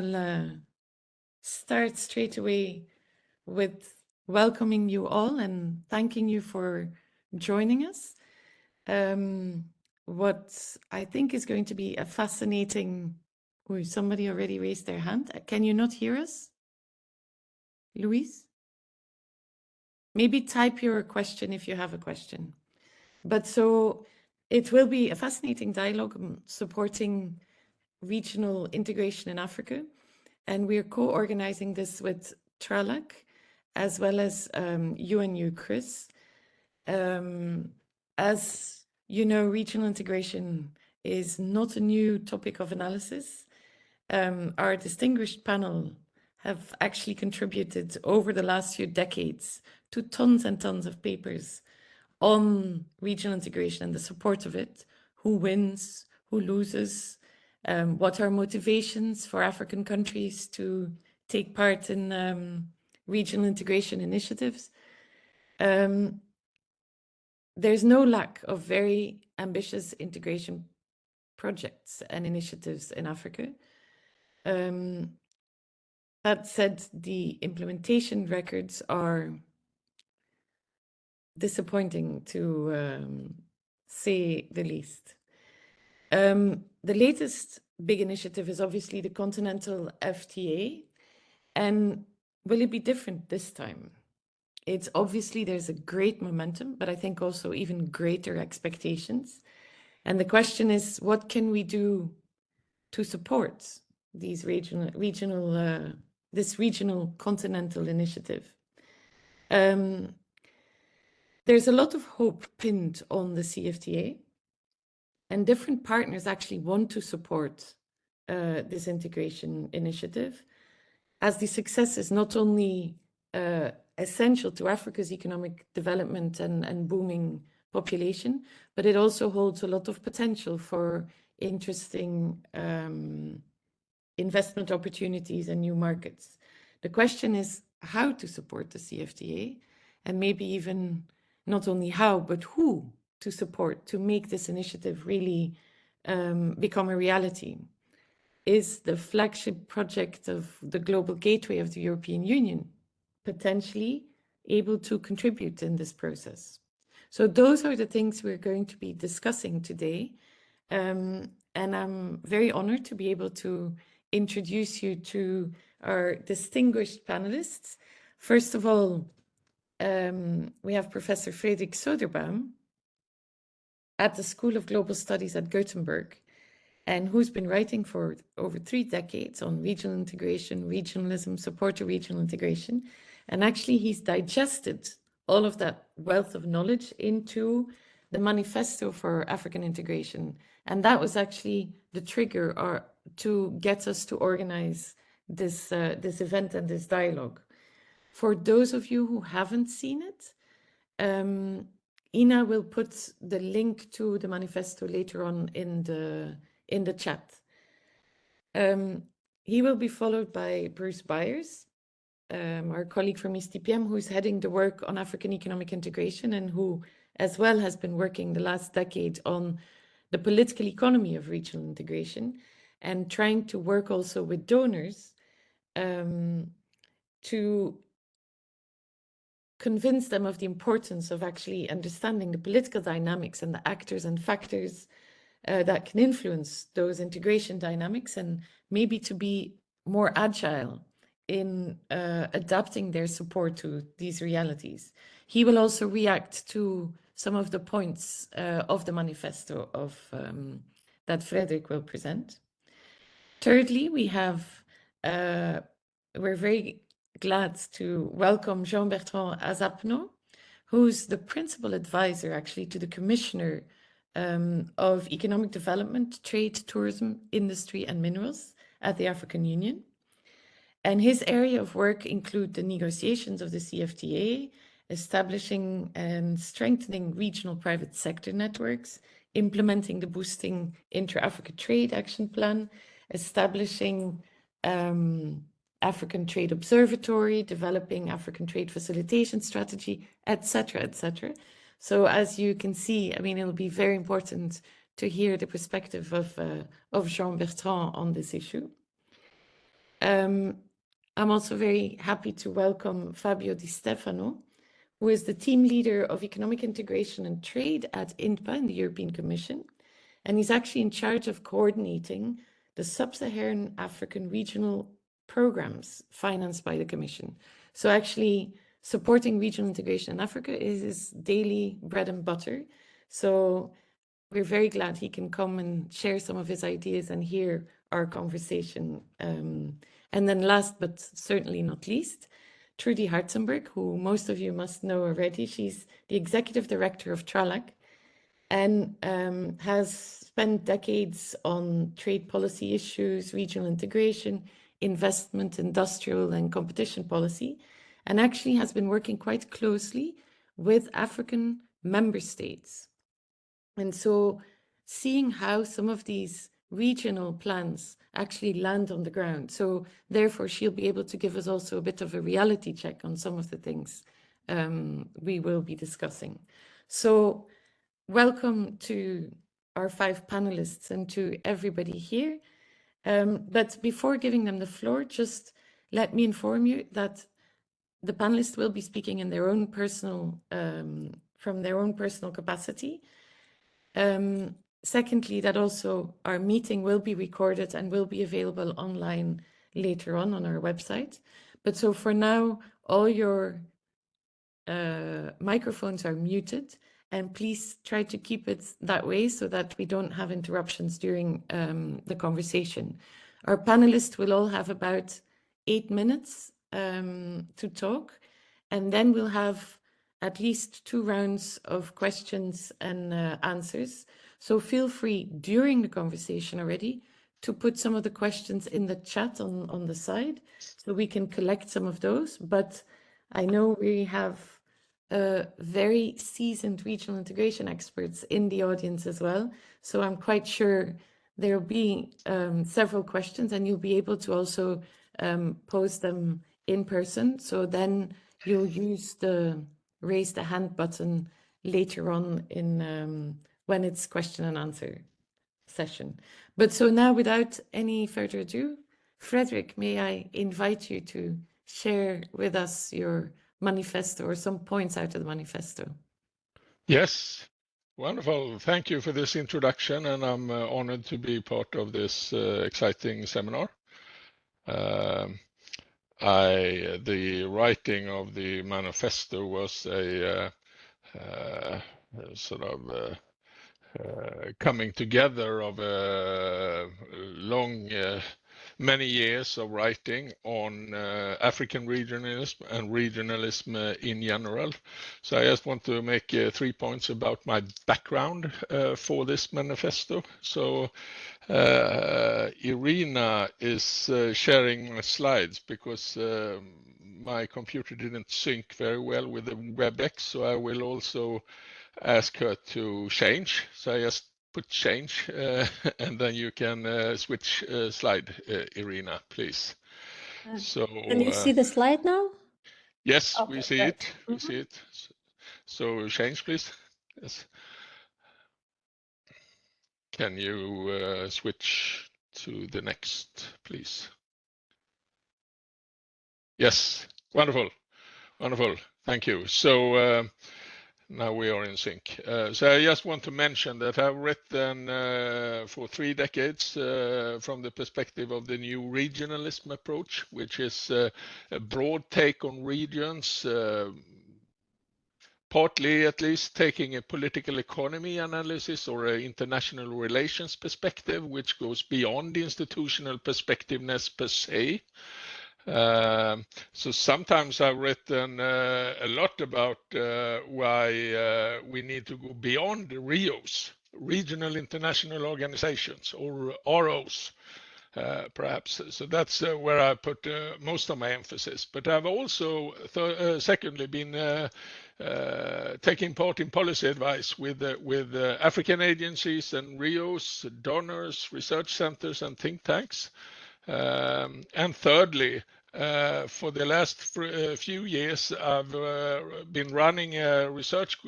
I'll start straight away with welcoming you all and thanking you for joining us. What I think is going to be a fascinating... Oh, somebody already raised their hand. Can you not hear us, Louise? Maybe type your question if you have a question. But so it will be a fascinating dialogue supporting regional integration in Africa. And we're co-organizing this with Tralac, as well as UNU Chris. As you know, regional integration is not a new topic of analysis. Our distinguished panel have actually contributed over the last few decades to tons and tons of papers on regional integration and the support of it, who wins, who loses, what are motivations for African countries to take part in regional integration initiatives. There's no lack of very ambitious integration projects and initiatives in Africa. That said, the implementation records are disappointing, to say the least. The latest big initiative is obviously the Continental FTA. And will it be different this time? It's obviously there's a great momentum, but I think also even greater expectations. And the question is, what can we do to support these this regional continental initiative? There's a lot of hope pinned on the CFTA, and different partners actually want to support this integration initiative, as the success is not only essential to Africa's economic development and booming population, but it also holds a lot of potential for interesting investment opportunities and new markets. The question is how to support the CFTA, and maybe even not only how, but who to support to make this initiative really become a reality. Is the flagship project of the Global Gateway of the European Union potentially able to contribute in this process? So those are the things we're going to be discussing today. And I'm very honored to be able to introduce you to our distinguished panelists. First of all, we have Professor Fredrik Soderbaum at the School of Global Studies at Gothenburg, and who's been writing for over 3 decades on regional integration, regionalism, support to regional integration. And actually, he's digested all of that wealth of knowledge into the manifesto for African integration. And that was actually the trigger to get us to organize this event and this dialogue. For those of you who haven't seen it, Ina will put the link to the manifesto later on in the chat. He will be followed by Bruce Byiers, our colleague from ECDPM, who's heading the work on African economic integration and who as well has been working the last decade on the political economy of regional integration and trying to work also with donors to convince them of the importance of actually understanding the political dynamics and the actors and factors that can influence those integration dynamics, and maybe to be more agile in adapting their support to these realities. He will also react to some of the points of the manifesto that Fredrik will present. Thirdly, we're very glad to welcome Jean-Bertrand Azapno, who's the principal advisor actually to the Commissioner of Economic Development, Trade, Tourism, Industry and Minerals at the African Union. And his area of work include the negotiations of the CFTA, establishing and strengthening regional private sector networks, implementing the Boosting Intra-Africa Trade Action Plan, establishing African Trade Observatory, developing African Trade Facilitation Strategy, etc., etc. So as you can see, I mean, it'll be very important to hear the perspective of Jean-Bertrand on this issue. I'm also very happy to welcome Fabio Di Stefano, who is the team leader of economic integration and trade at INPA in the European Commission. And he's actually in charge of coordinating the sub-Saharan African regional programs financed by the Commission. So actually supporting regional integration in Africa is his daily bread and butter. So we're very glad he can come and share some of his ideas and hear our conversation. And then last but certainly not least, Trudy Hartzenberg, who most of you must know already. She's the executive director of TRALAC and has spent decades on trade policy issues, regional integration, investment, industrial and competition policy, and actually has been working quite closely with African member states. And so seeing how some of these regional plans actually land on the ground. So therefore, she'll be able to give us also a bit of a reality check on some of the things we will be discussing. So welcome to our 5 panelists and to everybody here. But before giving them the floor, just let me inform you that the panelists will be speaking in their own personal, from their own personal capacity. Secondly, that also our meeting will be recorded and will be available online later on our website. But so for now, all your microphones are muted, and please try to keep it that way so that we don't have interruptions during the conversation. Our panelists will all have about 8 minutes to talk, and then we'll have at least 2 rounds of questions and answers. So feel free during the conversation already to put some of the questions in the chat on the side so we can collect some of those. But I know we have very seasoned regional integration experts in the audience as well. So I'm quite sure there'll be several questions and you'll be able to also pose them in person. So then you'll use the raise the hand button later on in when it's question and answer session. But so now, without any further ado, Fredrik, may I invite you to share with us your manifesto or some points out of the manifesto? Yes, wonderful. Thank you for this introduction, and I'm honored to be part of this exciting seminar. The writing of the manifesto was a sort of coming together of a long, many years of writing on African regionalism and regionalism in general. So I just want to make 3 points about my background for this manifesto. So Irina is sharing my slides because my computer didn't sync very well with the WebEx, so I will also ask her to change. So I just put change and then you can switch slide, Irina, please. So can you see the slide now? Yes, okay, we see great. it. We see it. So change, please. Yes. Can you switch to the next, please? Yes, wonderful, wonderful. Thank you. So now we are in sync. So I just want to mention that I've written for 3 decades from the perspective of the new regionalism approach, which is a broad take on regions, partly at least taking a political economy analysis or an international relations perspective, which goes beyond the institutional perspectiveness per se. So sometimes I've written a lot about why we need to go beyond the RIOs, regional international organizations, or ROs, perhaps. So that's where I put most of my emphasis. But I've also, secondly, been taking part in policy advice with African agencies and RIOs, donors, research centers, and think tanks. And thirdly, For the last few years, I've been running a research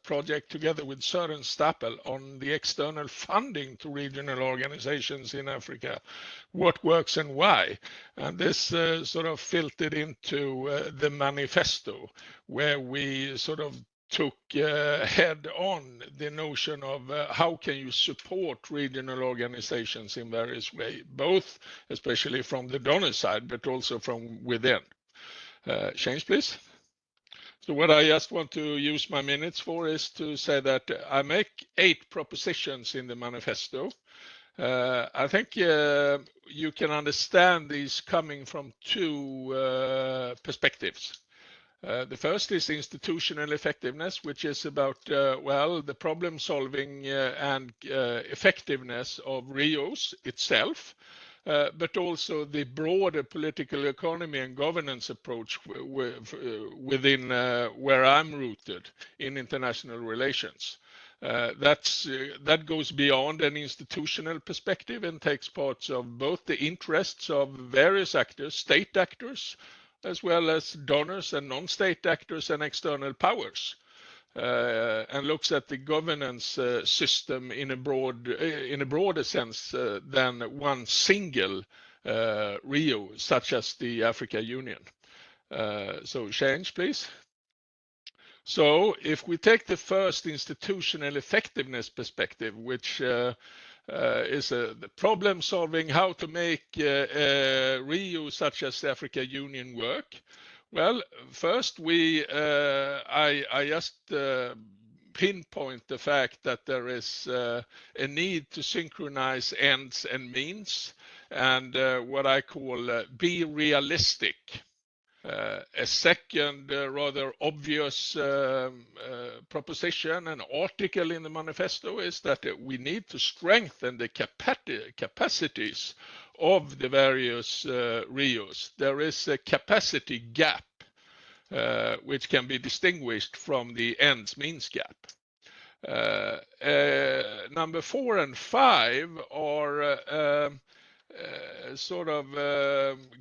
project together with Søren Stappel on the external funding to regional organizations in Africa, what works and why. And this sort of filtered into the manifesto, where we sort of took head on the notion of how can you support regional organizations in various ways, both especially from the donor side, but also from within. Change, please. So what I just want to use my minutes for is to say that I make 8 propositions in the manifesto. I think you can understand these coming from 2 perspectives. The first is institutional effectiveness, which is about, well, the problem solving and effectiveness of RIOs itself, but also the broader political economy and governance approach within where I'm rooted in international relations. That goes beyond an institutional perspective and takes parts of both the interests of various actors, state actors, as well as donors and non-state actors and external powers, and looks at the governance system in a broader sense than one single Rio, such as the Africa Union. So change, please. So if we take the first institutional effectiveness perspective, which is the problem solving, how to make Rio such as the Africa Union work. Well, first I just pinpoint the fact that there is a need to synchronize ends and means, and what I call be realistic. A second rather obvious proposition, an article in the manifesto, is that we need to strengthen the capacities of the various RIOs. There is a capacity gap which can be distinguished from the ends means gap. Number 4 and 5 are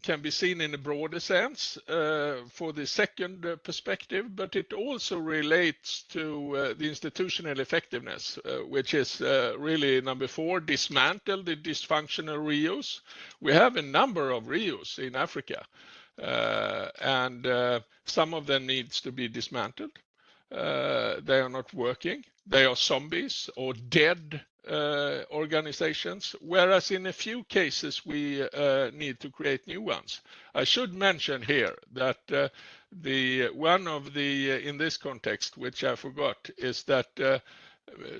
can be seen in a broader sense for the second perspective, but it also relates to the institutional effectiveness, which is really number 4, dismantle the dysfunctional RIOs. We have a number of RIOs in Africa, and some of them needs to be dismantled. They are not working. They are zombies or dead organizations, whereas in a few cases we need to create new ones. I should mention here that in this context, which I forgot, is that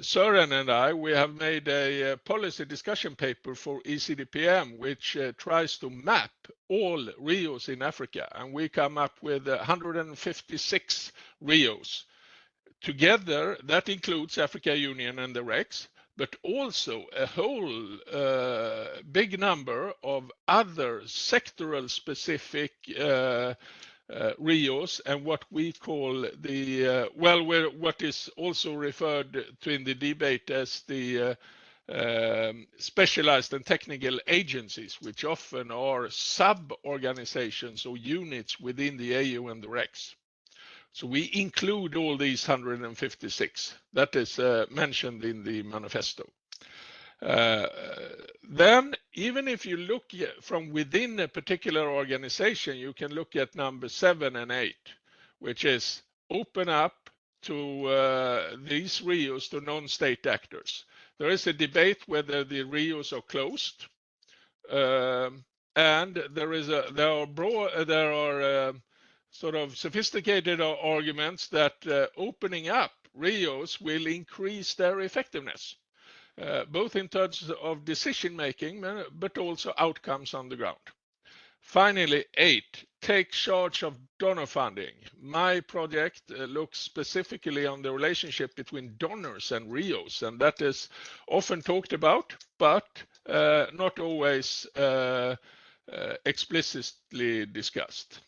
Søren and we have made a policy discussion paper for ECDPM, which tries to map all RIOs in Africa, and we come up with 156 RIOs. Together, that includes Africa Union and the REX, but also a whole big number of other sectoral specific RIOs, and what we call the, what is also referred to in the debate as the specialized and technical agencies, which often are sub-organizations or units within the AU and the REX. So we include all these 156. That is mentioned in the manifesto. Then, even if you look from within a particular organization, you can look at number 7 and 8, which is open up to these RIOs to non-state actors. There is a debate whether the RIOs are closed, and there are sort of sophisticated arguments that opening up RIOs will increase their effectiveness, both in terms of decision making, but also outcomes on the ground. Finally, 8, take charge of donor funding. My project looks specifically on the relationship between donors and RIOs, and that is often talked about, but not always explicitly discussed.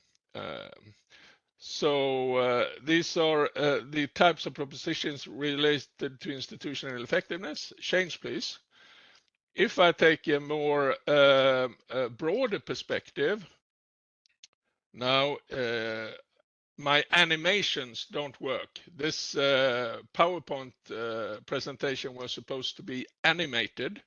So these are the types of propositions related to institutional effectiveness. Change, please. If I take a more broader perspective, Now, my animations don't work. This PowerPoint presentation was supposed to be animated,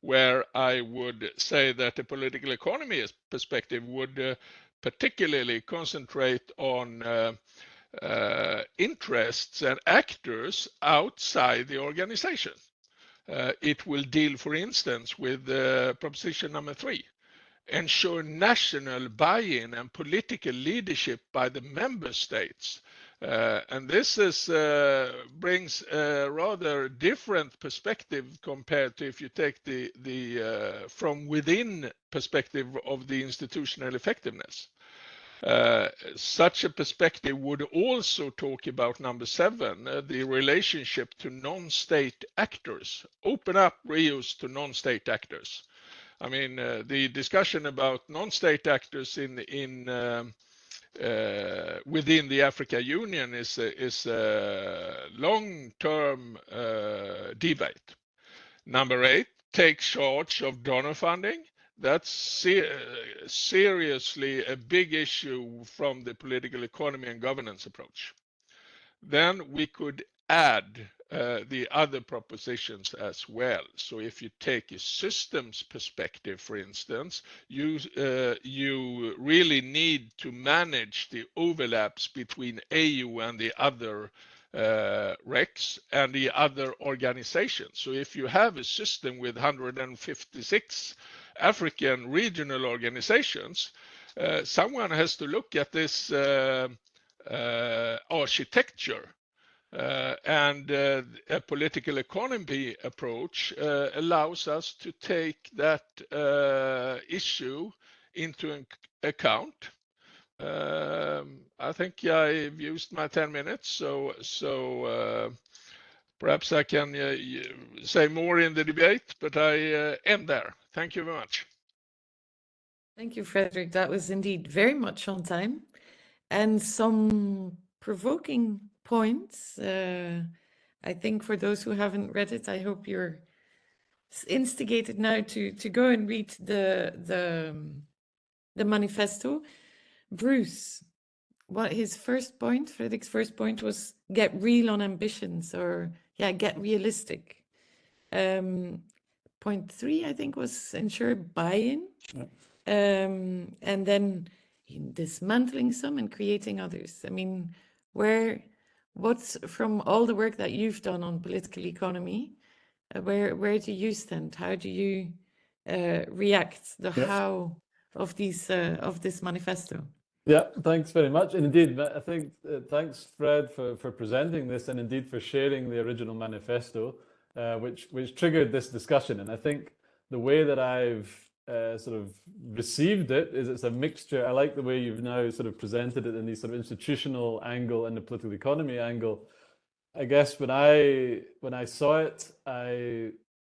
where I would say that the political economy perspective would particularly concentrate on interests and actors outside the organization. It will deal, for instance, with proposition number 3, ensure national buy-in and political leadership by the member states. And this brings a rather different perspective compared to if you take the from within perspective of the institutional effectiveness. Such a perspective would also talk about number 7, the relationship to non-state actors. Open up Rios to non-state actors. I mean, the discussion about non-state actors within the Africa Union is a long-term debate. Number 8, take charge of donor funding. That's seriously a big issue from the political economy and governance approach. Then we could add the other propositions as well. So if you take a systems perspective, for instance, you really need to manage the overlaps between AU and the other RECs and the other organizations. So if you have a system with 156 African regional organizations, someone has to look at this architecture, and a political economy approach allows us to take that issue into account. I think I've used my 10 minutes, so perhaps I can say more in the debate, but I end there. Thank you very much. Thank you, Fredrik. That was indeed very much on time, and some provoking points. I think for those who haven't read it, I hope you're instigated now to go and read the manifesto. Bruce, what his first point, Fredrik's first point, was get real on ambitions, or get realistic. Point 3, I think, was ensure buy-in. Yeah. And then dismantling some and creating others. I mean, what's from all the work that you've done on political economy, where do you stand? How do you react the how of this manifesto? Yeah, thanks very much. And indeed, I think thanks, Fred, for presenting this, and indeed for sharing the original manifesto, which triggered this discussion. And I think the way that I've sort of received it is it's a mixture. I like the way you've now sort of presented it in these sort of institutional angle and the political economy angle. I guess when I saw it,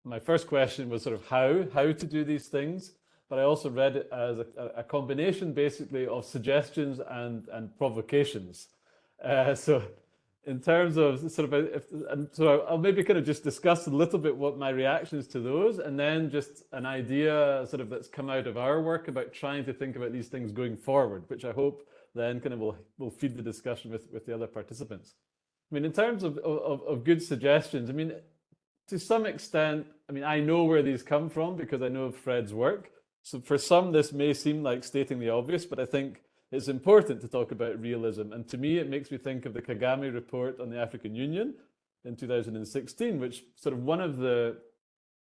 my first question was sort of how to do these things. But I also read it as a combination, basically, of suggestions and provocations. So in terms of sort of, so I'll maybe kind of just discuss a little bit what my reactions to those, and then just an idea sort of that's come out of our work about trying to think about these things going forward, which I hope then kind of will feed the discussion with the other participants. I mean, in terms of good suggestions, I mean, to some extent, I mean, I know where these come from because I know of Fred's work. So for some, this may seem like stating the obvious, but I think it's important to talk about realism. And to me, it makes me think of the Kagame report on the African Union in 2016, which sort of one of the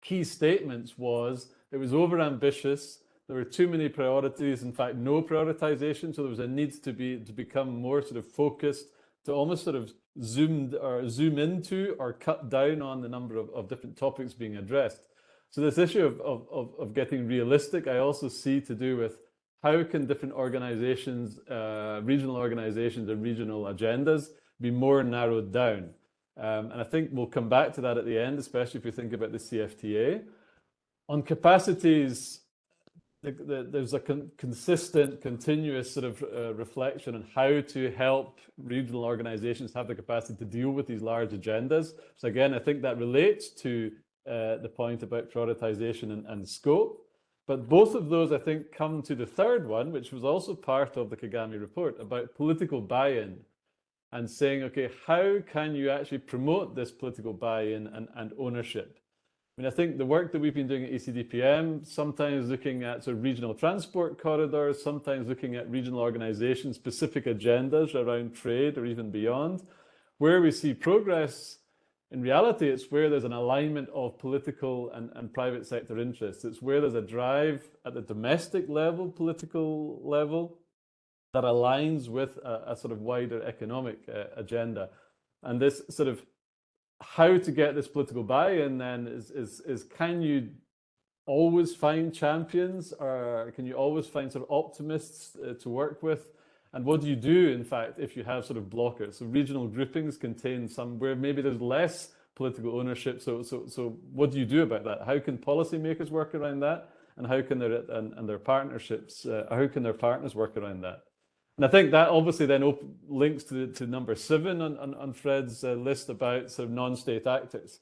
key statements was it was overambitious. There were too many priorities, in fact, no prioritization. So there was a need to become more sort of focused, to almost sort of zoom into or cut down on the number of different topics being addressed. So this issue of getting realistic, I also see to do with how can different organizations, regional organizations and regional agendas be more narrowed down. And I think we'll come back to that at the end, especially if we think about the CFTA. On capacities, there's a consistent, continuous sort of reflection on how to help regional organizations have the capacity to deal with these large agendas. So again, I think that relates to the point about prioritization and scope. But both of those, I think, come to the third one, which was also part of the Kagame report, about political buy-in and saying, okay, how can you actually promote this political buy-in and ownership? I mean, I think the work that we've been doing at ECDPM, sometimes looking at sort of regional transport corridors, sometimes looking at regional organization-specific agendas around trade or even beyond, where we see progress, in reality, it's where there's an alignment of political and private sector interests. It's where there's a drive at the domestic level, political level, that aligns with a sort of wider economic agenda. And this sort of how to get this political buy-in then is can you always find champions, or can you always find sort of optimists to work with? And what do you do, in fact, if you have sort of blockers? So regional groupings contain some where maybe there's less political ownership. So what do you do about that? How can policymakers work around that? And how can their partnerships, how can their partners work around that? And I think that obviously then links to number 7 on Fred's list about sort of non-state actors.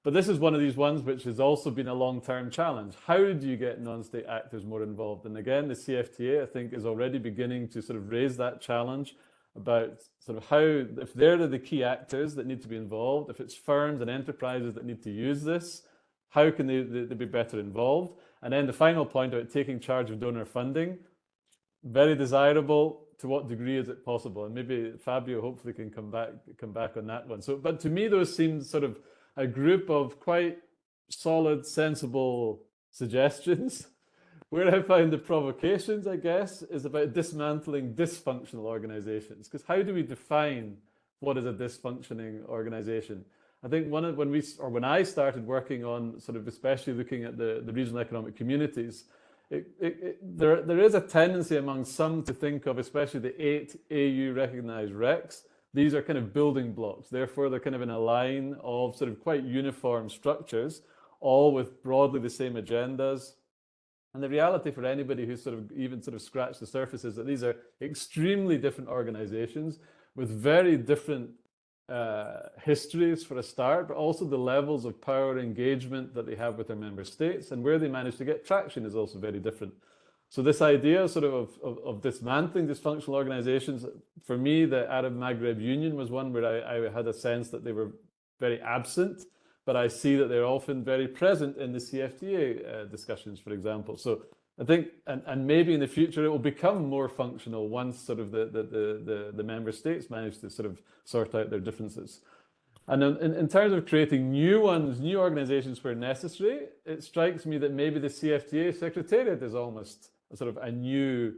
But this is one of these ones which has also been a long-term challenge. How do you get non-state actors more involved? And again, the CFTA, I think, is already beginning to sort of raise that challenge about sort of how, if they're the key actors that need to be involved, if it's firms and enterprises that need to use this, how can they be better involved? And then the final point about taking charge of donor funding, very desirable. To what degree is it possible? And maybe Fabio hopefully can come back on that one. So, but to me, those seem sort of a group of quite solid, sensible suggestions. Where I find the provocations, I guess, is about dismantling dysfunctional organizations. Because how do we define what is a dysfunctioning organization? I think when I started working on sort of especially looking at the regional economic communities, there is a tendency among some to think of, especially the 8 AU recognized RECs, these are kind of building blocks. Therefore, they're kind of in a line of sort of quite uniform structures, all with broadly the same agendas. And the reality for anybody who's sort of even sort of scratched the surface is that these are extremely different organizations with very different histories for a start, but also the levels of power engagement that they have with their member states and where they manage to get traction is also very different. So this idea sort of dismantling dysfunctional organizations, for me, the Arab Maghreb Union was one where I had a sense that they were very absent, but I see that they're often very present in the CFTA discussions, for example. So I think, and maybe in the future, it will become more functional once sort of the member states manage to sort of sort out their differences. And in terms of creating new ones, new organizations where necessary, it strikes me that maybe the CFTA Secretariat is almost a sort of a new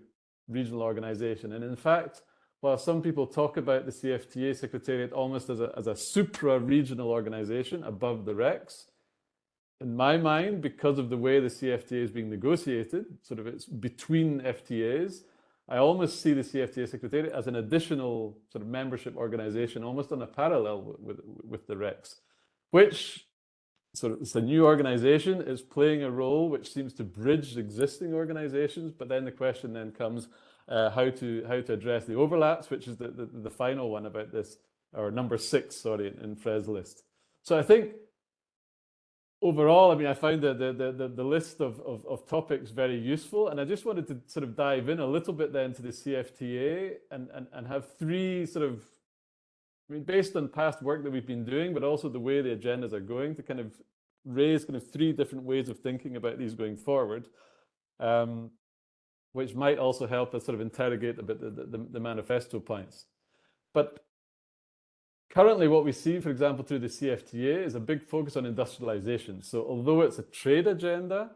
regional organization. And in fact, while some people talk about the CFTA Secretariat almost as a supra-regional organization above the RECs, in my mind, because of the way the CFTA is being negotiated, sort of it's between FTAs, I almost see the CFTA Secretariat as an additional sort of membership organization, almost on a parallel with the RECs, which sort of it's a new organization, is playing a role which seems to bridge existing organizations. But then the question then comes how to address the overlaps, which is the final one about this, or number 6, sorry, in Fred's list. So I think overall, I mean, I found the list of topics very useful, and I just wanted to sort of dive in a little bit then to the CFTA and have 3 sort of, I mean, based on past work that we've been doing, but also the way the agendas are going, to kind of raise kind of 3 different ways of thinking about these going forward, which might also help us sort of interrogate a bit the manifesto points. But currently, what we see, for example, through the CFTA is a big focus on industrialization. So although it's a trade agenda,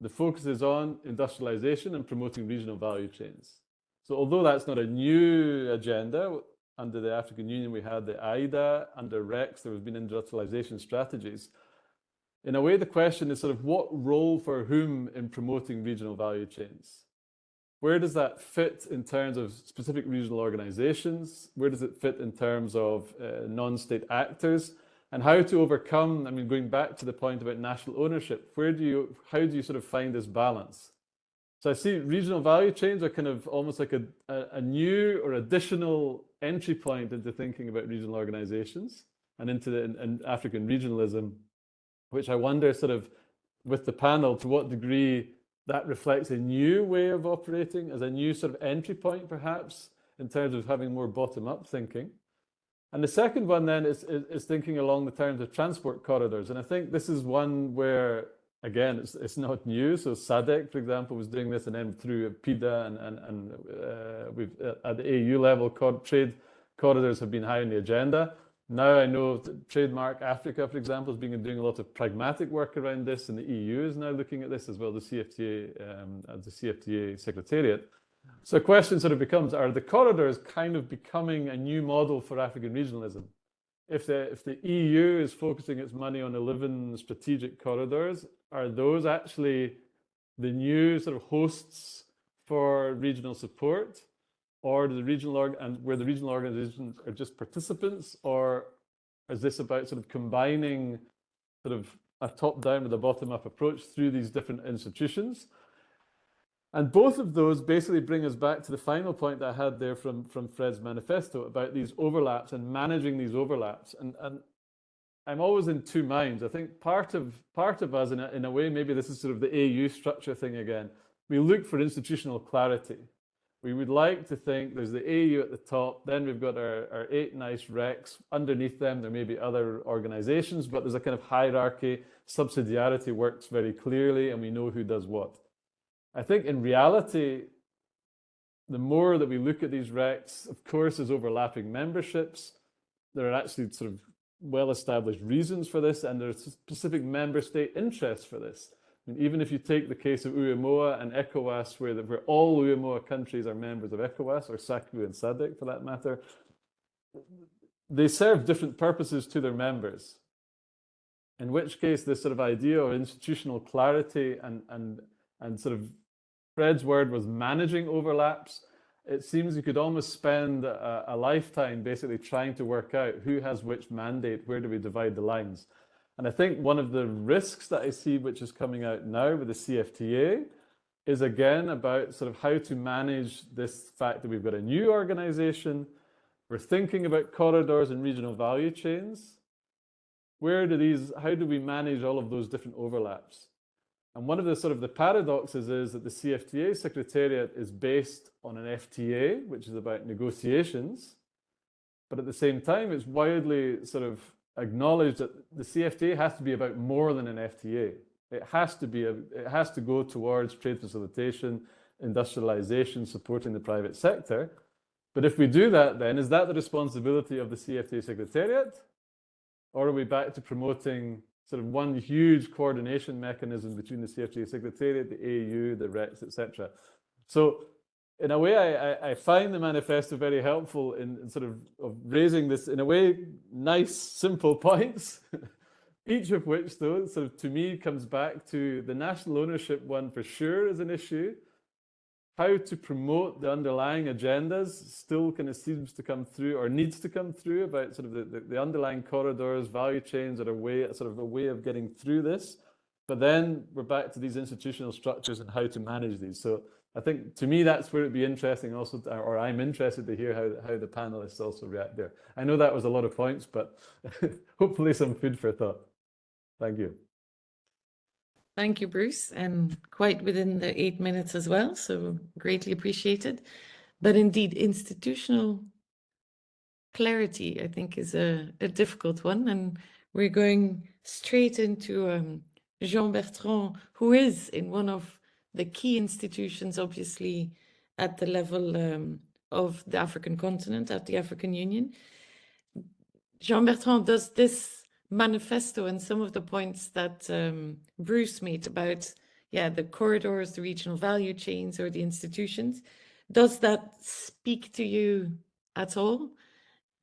the focus is on industrialization and promoting regional value chains. So although that's not a new agenda, under the African Union, we had the AIDA, under RECs, there has been industrialization strategies. In a way, the question is sort of what role for whom in promoting regional value chains? Where does that fit in terms of specific regional organizations? Where does it fit in terms of non-state actors? And how to overcome, I mean, going back to the point about national ownership, how do you sort of find this balance? So I see regional value chains are kind of almost like a new or additional entry point into thinking about regional organizations and into and African regionalism, which I wonder sort of with the panel to what degree that reflects a new way of operating as a new sort of entry point, perhaps, in terms of having more bottom-up thinking. And the second one then is thinking along the terms of transport corridors. And I think this is one where, again, it's not new. So SADC, for example, was doing this, and then through PIDA and we've at the AU level, trade corridors have been high on the agenda. Now I know Trademark Africa, for example, has been doing a lot of pragmatic work around this, and the EU is now looking at this as well, the CFTA Secretariat. So the question sort of becomes, are the corridors kind of becoming a new model for African regionalism? If the EU is focusing its money on 11 strategic corridors, are those actually the new sort of hosts for regional support? Or do the regional where the regional organizations are just participants, or is this about sort of combining sort of a top-down with a bottom-up approach through these different institutions? And both of those basically bring us back to the final point that I had there from Fred's manifesto about these overlaps and managing these overlaps. And I'm always in two minds. I think part of us, in a way, maybe this is sort of the AU structure thing again. We look for institutional clarity. We would like to think there's the AU at the top, then we've got our 8 nice RECs. Underneath them, there may be other organizations, but there's a kind of hierarchy. Subsidiarity works very clearly, and we know who does what. I think in reality, the more that we look at these RECs, of course, there's overlapping memberships. There are actually sort of well-established reasons for this, and there's specific member state interests for this. I mean, even if you take the case of UEMOA and ECOWAS, where all UEMOA countries are members of ECOWAS, or SACU and SADC for that matter, they serve different purposes to their members. In which case, this sort of idea of institutional clarity and sort of Fred's word was managing overlaps. It seems you could almost spend a lifetime basically trying to work out who has which mandate, where do we divide the lines. And I think one of the risks that I see, which is coming out now with the CFTA, is again about sort of how to manage this fact that we've got a new organization. We're thinking about corridors and regional value chains. How do we manage all of those different overlaps? And one of the sort of the paradoxes is that the CFTA Secretariat is based on an FTA, which is about negotiations. But at the same time, it's widely sort of acknowledged that the CFTA has to be about more than an FTA. It has to go towards trade facilitation, industrialization, supporting the private sector. But if we do that, then is that the responsibility of the CFTA Secretariat? Or are we back to promoting sort of one huge coordination mechanism between the CFTA Secretariat, the AU, the RECs, etc.? So in a way, I find the manifesto very helpful in sort of raising this, in a way, nice, simple points, each of which, though, sort of to me comes back to the national ownership one for sure is an issue. How to promote the underlying agendas still kind of seems to come through, or needs to come through, about sort of the underlying corridors, value chains are a way of getting through this. But then we're back to these institutional structures and how to manage these. So I think to me that's where it'd be interesting also, or I'm interested to hear how the panelists also react there. I know that was a lot of points, but hopefully some food for thought. Thank you. Thank you, Bruce, and quite within the 8 minutes as well, so greatly appreciated. But indeed, institutional clarity, I think, is a difficult one, and we're going straight into Jean-Bertrand, who is in one of the key institutions, obviously, at the level of the African continent, at the African Union. Jean-Bertrand, does this manifesto and some of the points that Bruce made about, the corridors, the regional value chains, or the institutions, does that speak to you at all?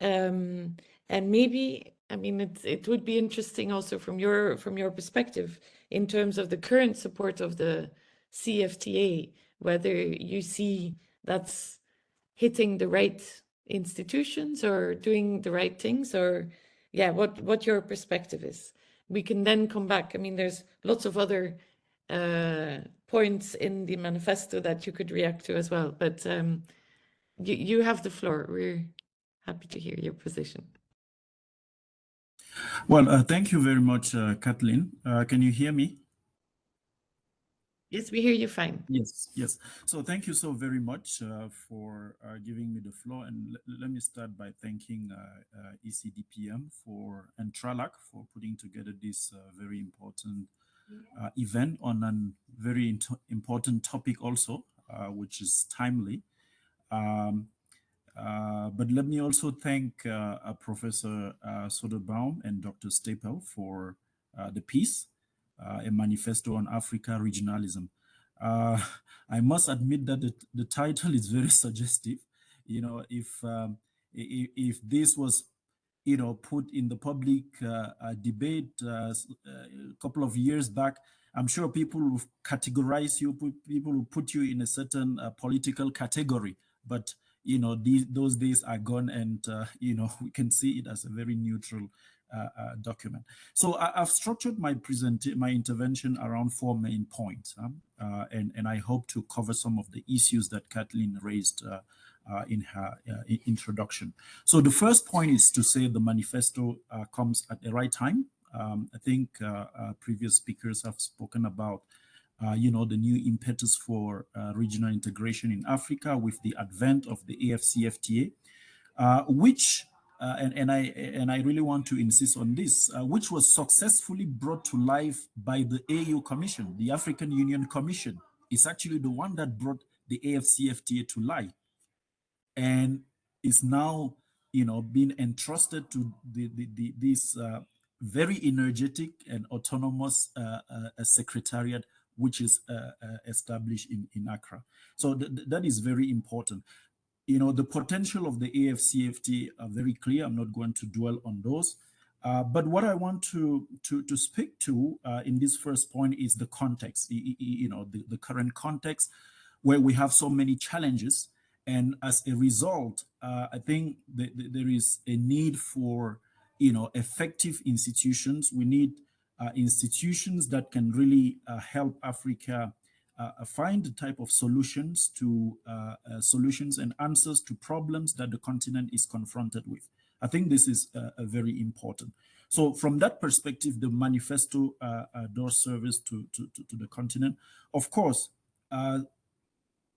And maybe, I mean, it would be interesting also from your perspective in terms of the current support of the CFTA, whether you see that's hitting the right institutions or doing the right things, or what your perspective is. We can then come back. I mean, there's lots of other points in the manifesto that you could react to as well, but you have the floor. We're happy to hear your position. Well, thank you very much, Kathleen. Can you hear me? Yes, we hear you fine. Yes, yes. So thank you so very much for giving me the floor. And let me start by thanking ECDPM and Tralac for putting together this very important event on a very important topic also, which is timely. Um, but let me also thank Professor Soderbaum and Dr. Stapel for the piece, A Manifesto on Africa Regionalism. I must admit that the title is very suggestive. You know, if this was, you know, put in the public debate a couple of years back, I'm sure people will categorize you, people will put you in a certain political category. But you know, those days are gone, and you know, we can see it as a very neutral document. So I've structured my intervention around 4 main points, and I hope to cover some of the issues that Kathleen raised in her introduction. So the first point is to say the manifesto comes at the right time. I think previous speakers have spoken about you know, the new impetus for regional integration in Africa with the advent of the AfCFTA, which and I really want to insist on this, which was successfully brought to life by the AU Commission, the African Union Commission. It's actually the one that brought the AfCFTA to life, and is now, you know, being entrusted to this very energetic and autonomous secretariat, which is established in Accra. So that is very important. You know, the potential of the AfCFTA are very clear. I'm not going to dwell on those. But what I want to speak to in this first point is the context, you know, the current context where we have so many challenges. And as a result, I think there is a need for, you know, effective institutions. We need institutions that can really help Africa find the type of solutions and answers to problems that the continent is confronted with. I think this is very important. So from that perspective, the manifesto does service to the continent. Of course,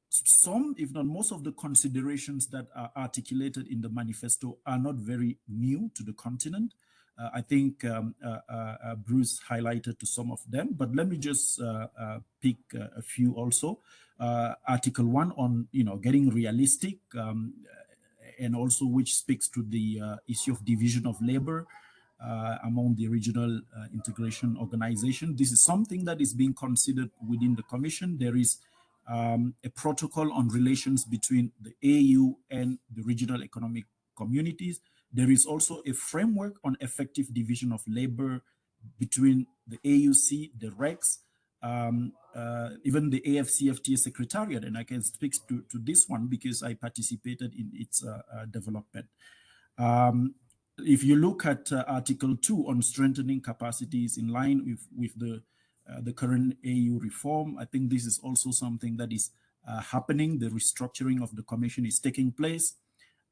some, if not most of the considerations that are articulated in the manifesto are not very new to the continent. I think Bruce highlighted to some of them, but let me just pick a few also. Article 1 on, you know, getting realistic, and also which speaks to the issue of division of labor among the regional integration organization. This is something that is being considered within the Commission. There is a protocol on relations between the AU and the regional economic communities. There is also a framework on effective division of labor between the AUC, the REX, even the AfCFTA Secretariat, and I can speak to this one because I participated in its development. If you look at Article 2 on strengthening capacities in line with the current AU reform, I think this is also something that is happening. The restructuring of the Commission is taking place.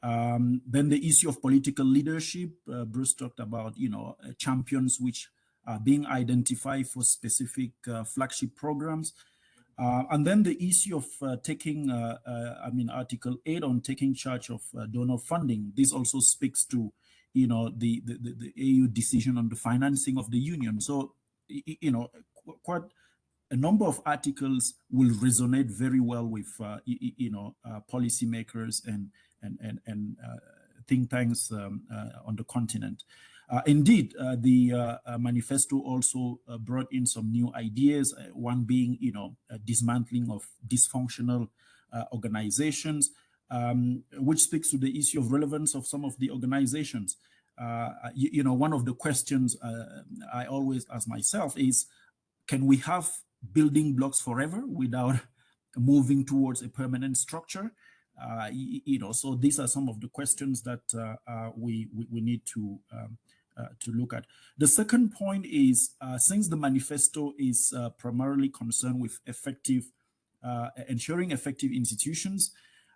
Then the issue of political leadership, Bruce talked about, you know, champions which are being identified for specific flagship programs. And then the issue of taking, I mean, Article 8 on taking charge of donor funding. This also speaks to, you know, the AU decision on the financing of the union. So, you know, quite a number of articles will resonate very well with, you know, policymakers and think tanks on the continent. Indeed, the manifesto also brought in some new ideas, one being, you know, dismantling of dysfunctional organizations, which speaks to the issue of relevance of some of the organizations. You know, one of the questions I always ask myself is, can we have building blocks forever without moving towards a permanent structure? You know, so these are some of the questions that we need to look at. The second point is, since the manifesto is primarily concerned with ensuring effective institutions,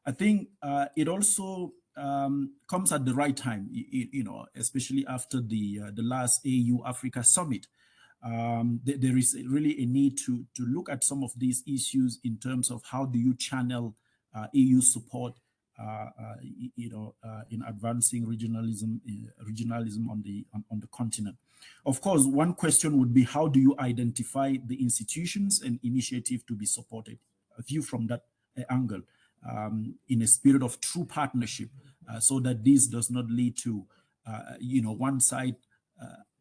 I think it also comes at the right time, you know, especially after the last AU Africa Summit. there is really a need to look at some of these issues in terms of how do you channel EU support, in advancing regionalism on the continent. Of course, one question would be, how do you identify the institutions and initiative to be supported? A view from that angle, in a spirit of true partnership, so that this does not lead to, one side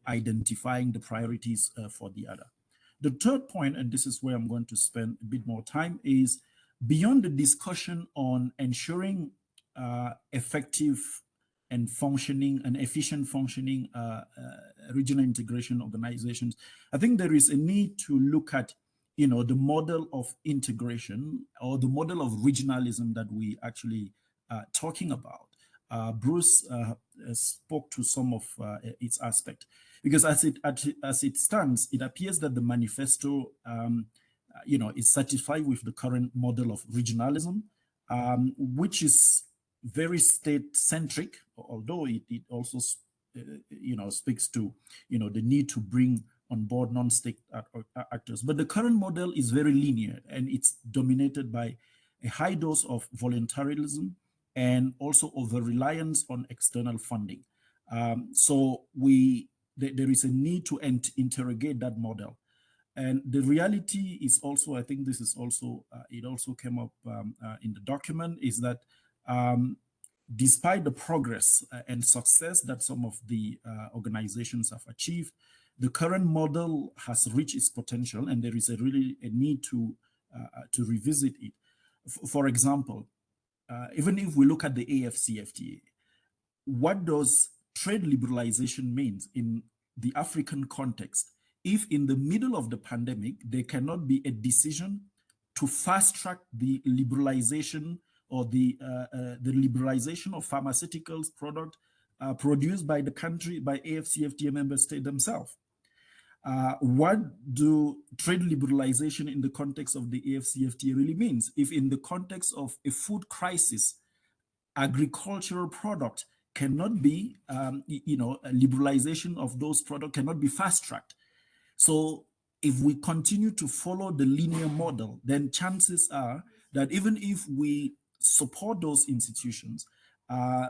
identifying the priorities for the other. The third point, and this is where I'm going to spend a bit more time, is beyond the discussion on ensuring effective and functioning and efficient functioning regional integration organizations. I think there is a need to look at, the model of integration or the model of regionalism that we actually talking about. Bruce spoke to some of its aspect, because as it stands, it appears that the manifesto, is satisfied with the current model of regionalism, which is very state-centric, although it also, speaks to, the need to bring on board non-state actors. But the current model is very linear, and it's dominated by a high dose of voluntarism and also over-reliance on external funding. So there is a need to interrogate that model. And the reality is also, I think this is also, it also came up in the document, is that despite the progress and success that some of the organizations have achieved, the current model has reached its potential, and there is really a need to revisit it. For example, even if we look at the AfCFTA, what does trade liberalization mean in the African context? If in the middle of the pandemic, there cannot be a decision to fast track the liberalization or the liberalization of pharmaceuticals product produced by the country, by AfCFTA member state themselves. What do trade liberalization in the context of the AfCFTA really means? If in the context of a food crisis, agricultural product cannot be, a liberalization of those products cannot be fast-tracked. So if we continue to follow the linear model, then chances are that even if we support those institutions,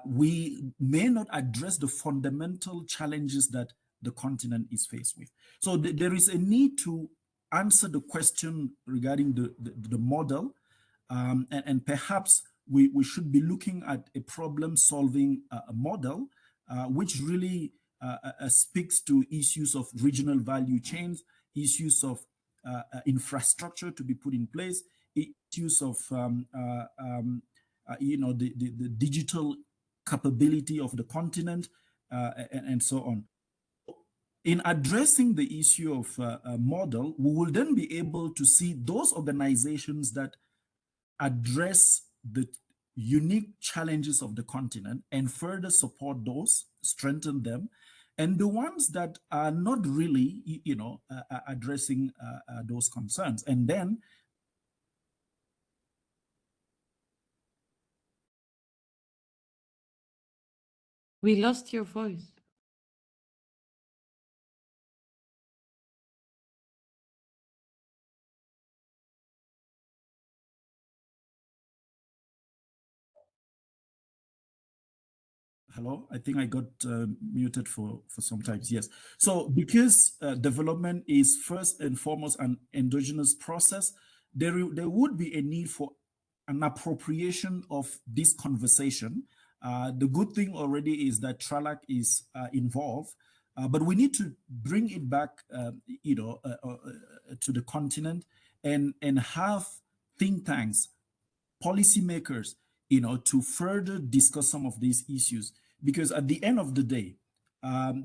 we may not address the fundamental challenges that the continent is faced with. So there is a need to answer the question regarding the model, and perhaps we should be looking at a problem-solving model, which really speaks to issues of regional value chains, issues of infrastructure to be put in place, issues of the digital capability of the continent, and so on. In addressing the issue of a model, we will then be able to see those organizations that address the unique challenges of the continent and further support those, strengthen them, and the ones that are not really, addressing those concerns. And then we lost your voice. Hello, I think I got muted for some times. Yes. So because development is first and foremost an endogenous process, there would be a need for an appropriation of this conversation. The good thing already is that TRALAC is involved, but we need to bring it back, to the continent and have think tanks, policymakers, to further discuss some of these issues. Because at the end of the day,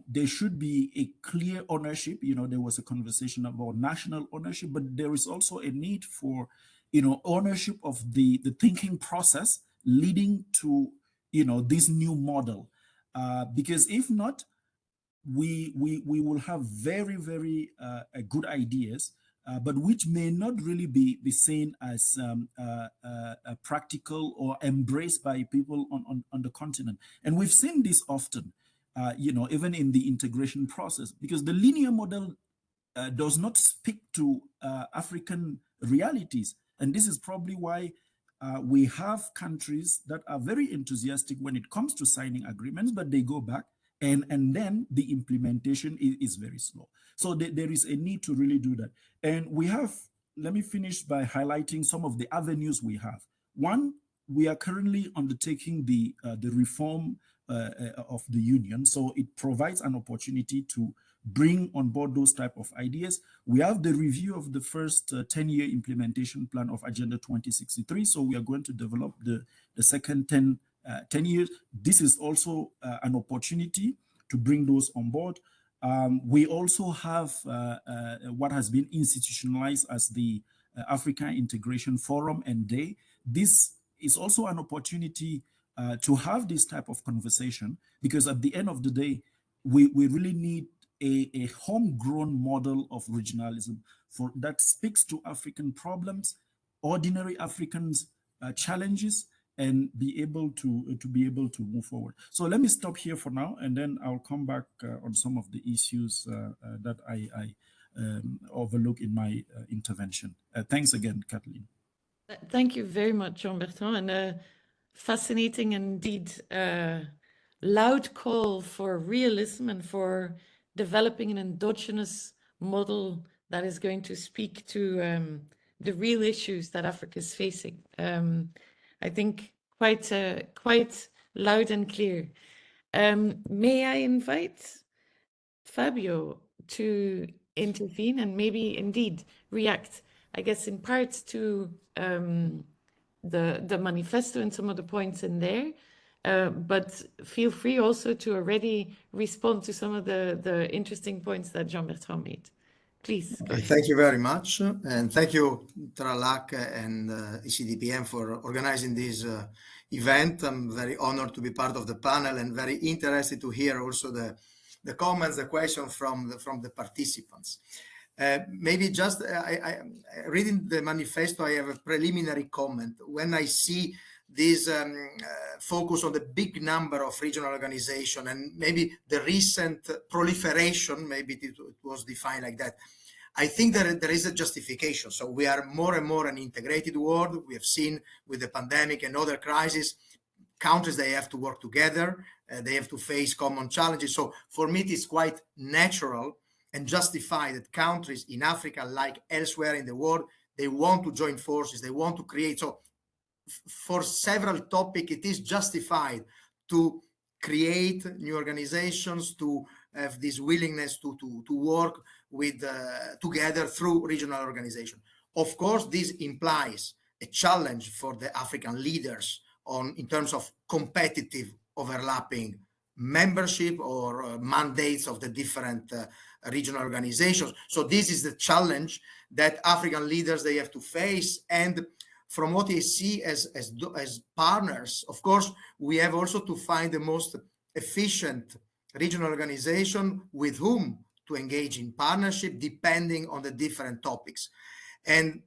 there should be a clear ownership. There was a conversation about national ownership, but there is also a need for, ownership of the thinking process leading to, this new model. Because if not, we will have very, very good ideas, but which may not really be seen as practical or embraced by people on the continent. And we've seen this often, even in the integration process, because the linear model does not speak to African realities. And this is probably why we have countries that are very enthusiastic when it comes to signing agreements, but they go back and then the implementation is very slow. So there is a need to really do that. And we have, let me finish by highlighting some of the avenues we have. One, we are currently undertaking the reform of the union. So it provides an opportunity to bring on board those type of ideas. We have the review of the first 10-year implementation plan of Agenda 2063. So we are going to develop the second 10 years. This is also an opportunity to bring those on board. We also have what has been institutionalized as the Africa Integration Forum and Day. This is also an opportunity to have this type of conversation, because at the end of the day, we really need a homegrown model of regionalism that speaks to African problems, ordinary Africans' challenges, and be able to move forward. So let me stop here for now, and then I'll come back on some of the issues that I overlook in my intervention. Thanks again, Kathleen. Thank you very much, Jean-Bertrand, and fascinating indeed, loud call for realism and for developing an endogenous model that is going to speak to the real issues that Africa is facing. I think quite loud and clear. May I invite Fabio to intervene and maybe indeed react, I guess, in part to the manifesto and some of the points in there, but feel free also to already respond to some of the interesting points that Jean-Bertrand made. Please. Thank you very much. And thank you, Tralac and ECDPM for organizing this event. I'm very honored to be part of the panel and very interested to hear also the comments, the questions from the participants. Maybe just reading the manifesto, I have a preliminary comment. When I see this focus on the big number of regional organizations and maybe the recent proliferation, maybe it was defined like that, I think that there is a justification. So we are more and more an integrated world. We have seen with the pandemic and other crises, countries, they have to work together, they have to face common challenges. So for me, it is quite natural and justified that countries in Africa, like elsewhere in the world, they want to join forces, they want to create. So for several topics, it is justified to create new organizations, to have this willingness to work with together through regional organization. Of course, this implies a challenge for the African leaders in terms of competitive overlapping membership or mandates of the different regional organizations. So this is the challenge that African leaders, they have to face. And from what I see as partners, of course, we have also to find the most efficient regional organization with whom to engage in partnership, depending on the different topics. And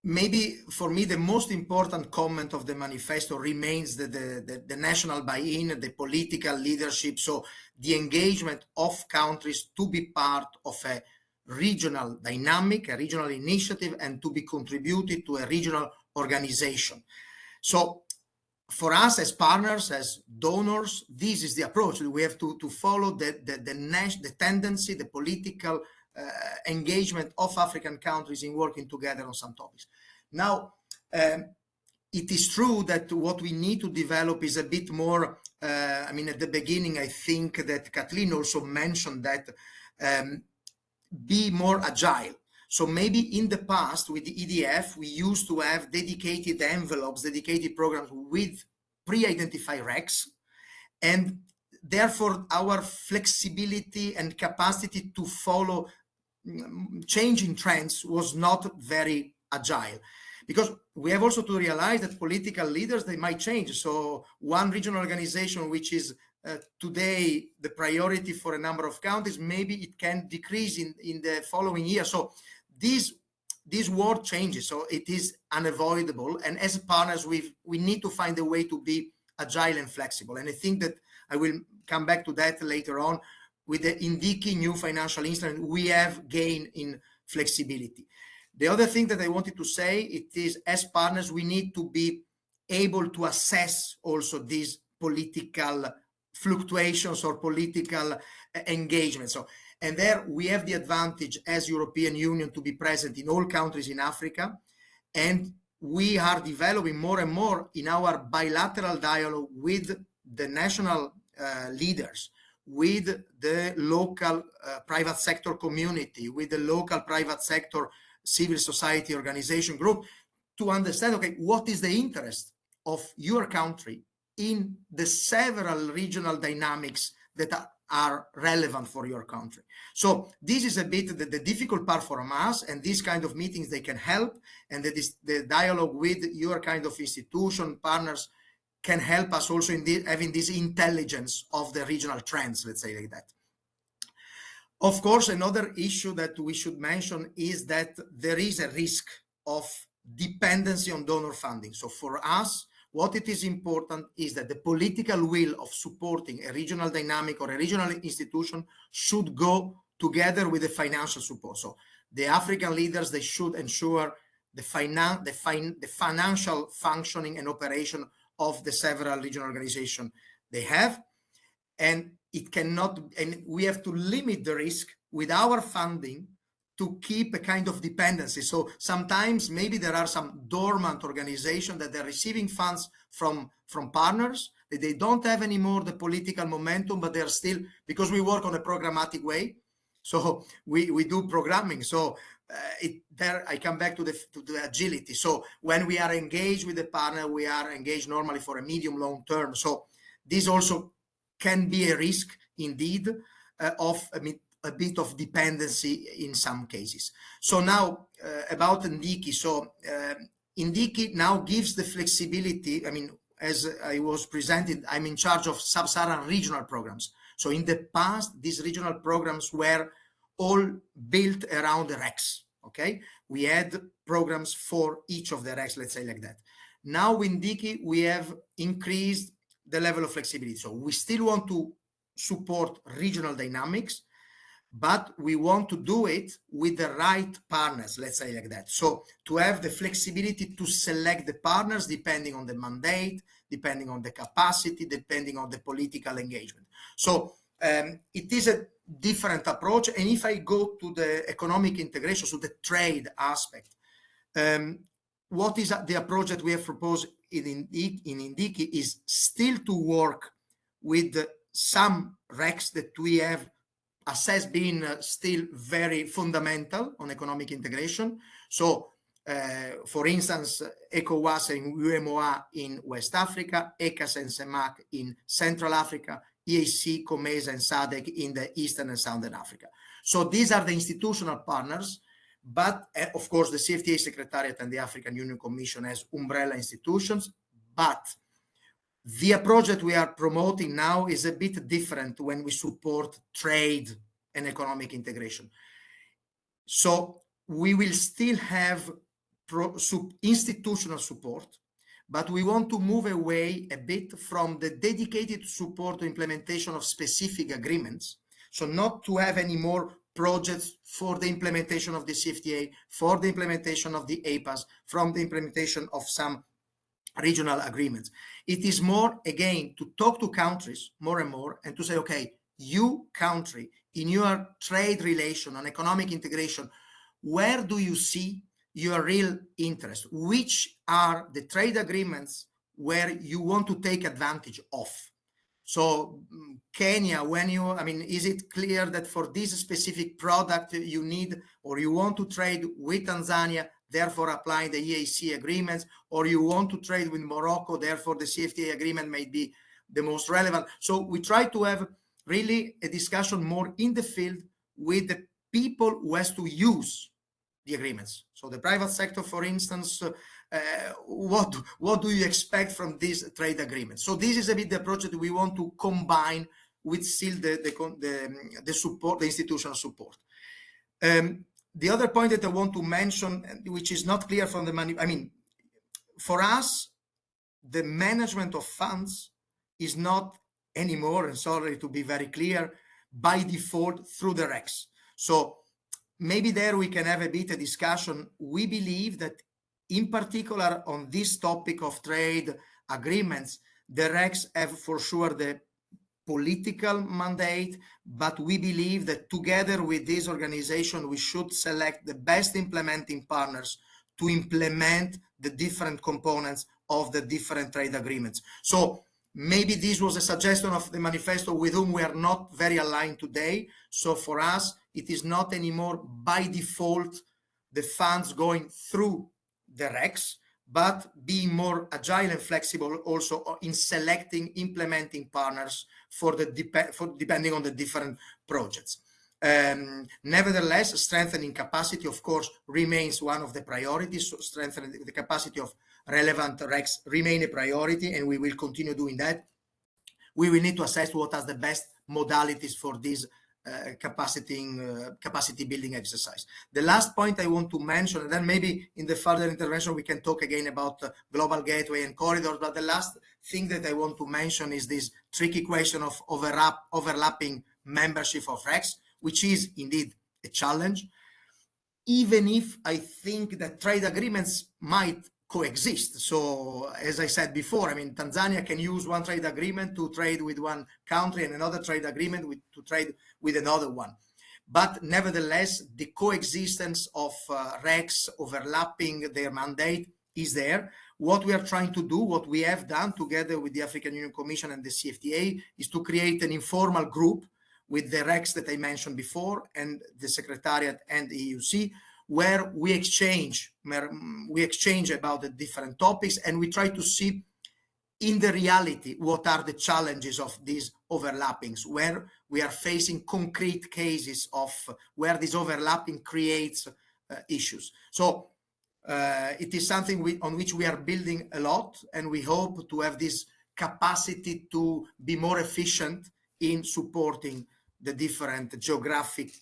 maybe for me, the most important comment of the manifesto remains the national buy-in, the political leadership. So the engagement of countries to be part of a regional dynamic, a regional initiative, and to be contributed to a regional organization. So for us as partners, as donors, this is the approach. We have to follow the tendency, the political engagement of African countries in working together on some topics. Now, it is true that what we need to develop is a bit more, I mean, at the beginning, I think that Kathleen also mentioned that be more agile. So maybe in the past with the EDF, we used to have dedicated envelopes, dedicated programs with pre-identified recs. And therefore, our flexibility and capacity to follow changing trends was not very agile. Because we have also to realize that political leaders, they might change. So one regional organization, which is today the priority for a number of countries, maybe it can decrease in the following year. So this world changes, so it is unavoidable. And as partners, we need to find a way to be agile and flexible. And I think that I will come back to that later on. with the INDICI new financial instrument, we have gained in flexibility. The other thing that I wanted to say, it is as partners, we need to be able to assess also these political fluctuations or political engagement. So, and there we have the advantage as European Union to be present in all countries in Africa, and we are developing more and more in our bilateral dialogue with the national leaders, with the local private sector community, with the local private sector civil society organization group, to understand, okay, what is the interest of your country in the several regional dynamics that are relevant for your country. So this is a bit the difficult part for us, and these kind of meetings, they can help, and the dialogue with your kind of institution partners can help us also in having this intelligence of the regional trends, let's say like that. Of course, another issue that we should mention is that there is a risk of dependency on donor funding. So for us, what it is important is that the political will of supporting a regional dynamic or a regional institution should go together with the financial support. So the African leaders, they should ensure the financial functioning and operation of the several regional organizations they have. And it cannot, and we have to limit the risk with our funding to keep a kind of dependency. So sometimes maybe there are some dormant organizations that they're receiving funds from partners, that they don't have anymore the political momentum, but they're still, because we work on a programmatic way. So we do programming. So there I come back to the agility. So when we are engaged with the partner, we are engaged normally for a medium long term. So this also can be a risk indeed of a bit of dependency in some cases. So now about INDICI. So INDICI now gives the flexibility. I mean, as I was presented, I'm in charge of sub-Saharan regional programs. So in the past, these regional programs were all built around the RECs, okay? We had programs for each of the RECs, let's say like that. Now with INDICI, we have increased the level of flexibility. So we still want to support regional dynamics, but we want to do it with the right partners, let's say like that. So to have the flexibility to select the partners depending on the mandate, depending on the capacity, depending on the political engagement. So it is a different approach. And if I go to the economic integration, so the trade aspect, what is the approach that we have proposed in INDICI is still to work with some RECs that we have assessed being still very fundamental on economic integration. So, for instance, ECOWAS and UEMOA in West Africa, ECAS and CEMAC in Central Africa, EAC, COMESA, and SADC in the Eastern and Southern Africa. So these are the institutional partners, but of course the CFTA Secretariat and the African Union Commission as umbrella institutions. But the approach that we are promoting now is a bit different when we support trade and economic integration. So we will still have institutional support, but we want to move away a bit from the dedicated support to implementation of specific agreements. So not to have any more projects for the implementation of the CFTA, for the implementation of the APAS, from the implementation of some regional agreements. It is more, again, to talk to countries more and more and to say, okay, you country, in your trade relation on economic integration, where do you see your real interest? Which are the trade agreements where you want to take advantage of? So Kenya, is it clear that for this specific product you need or you want to trade with Tanzania, therefore applying the EAC agreements, or you want to trade with Morocco, therefore the CFTA agreement may be the most relevant. So we try to have really a discussion more in the field with the people who has to use the agreements. So the private sector, for instance, what do you expect from these trade agreements? So this is a bit the approach that we want to combine with still the support, the institutional support. The other point that I want to mention, which is not clear from the for us, the management of funds is not anymore, and sorry to be very clear, by default through the RECs. So maybe there we can have a bit of discussion. We believe that in particular on this topic of trade agreements, the RECs have for sure the political mandate, but we believe that together with this organization, we should select the best implementing partners to implement the different components of the different trade agreements. So maybe this was a suggestion of the manifesto with whom we are not very aligned today. So for us, it is not anymore by default the funds going through the RECs, but being more agile and flexible also in selecting implementing partners for depending on the different projects. Nevertheless, strengthening capacity, of course, remains one of the priorities. So strengthening the capacity of relevant RECs remain a priority, and we will continue doing that. We will need to assess what are the best modalities for this capacity building exercise. The last point I want to mention, and then maybe in the further intervention we can talk again about global gateway and corridors, but the last thing that I want to mention is this tricky question of overlapping membership of RECs, which is indeed a challenge, even if I think that trade agreements might coexist. So as I said before, I mean, Tanzania can use one trade agreement to trade with one country and another trade agreement to trade with another one. But nevertheless, the coexistence of RECs overlapping their mandate is there. What we are trying to do, what we have done together with the African Union Commission and the CFTA, is to create an informal group with the RECs that I mentioned before and the Secretariat and the EUC, where we exchange about the different topics, and we try to see in the reality what are the challenges of these overlappings, where we are facing concrete cases of where this overlapping creates issues. So it is something on which we are building a lot, and we hope to have this capacity to be more efficient in supporting the different geographic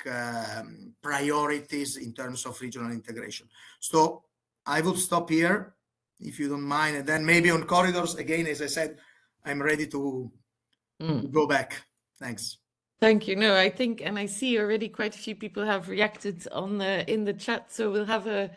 priorities in terms of regional integration. So I will stop here, if you don't mind, and then maybe on corridors, again, as I said, I'm ready to go back. Thanks. Thank you. No, I think, and I see already quite a few people have reacted on in the chat, so we'll have an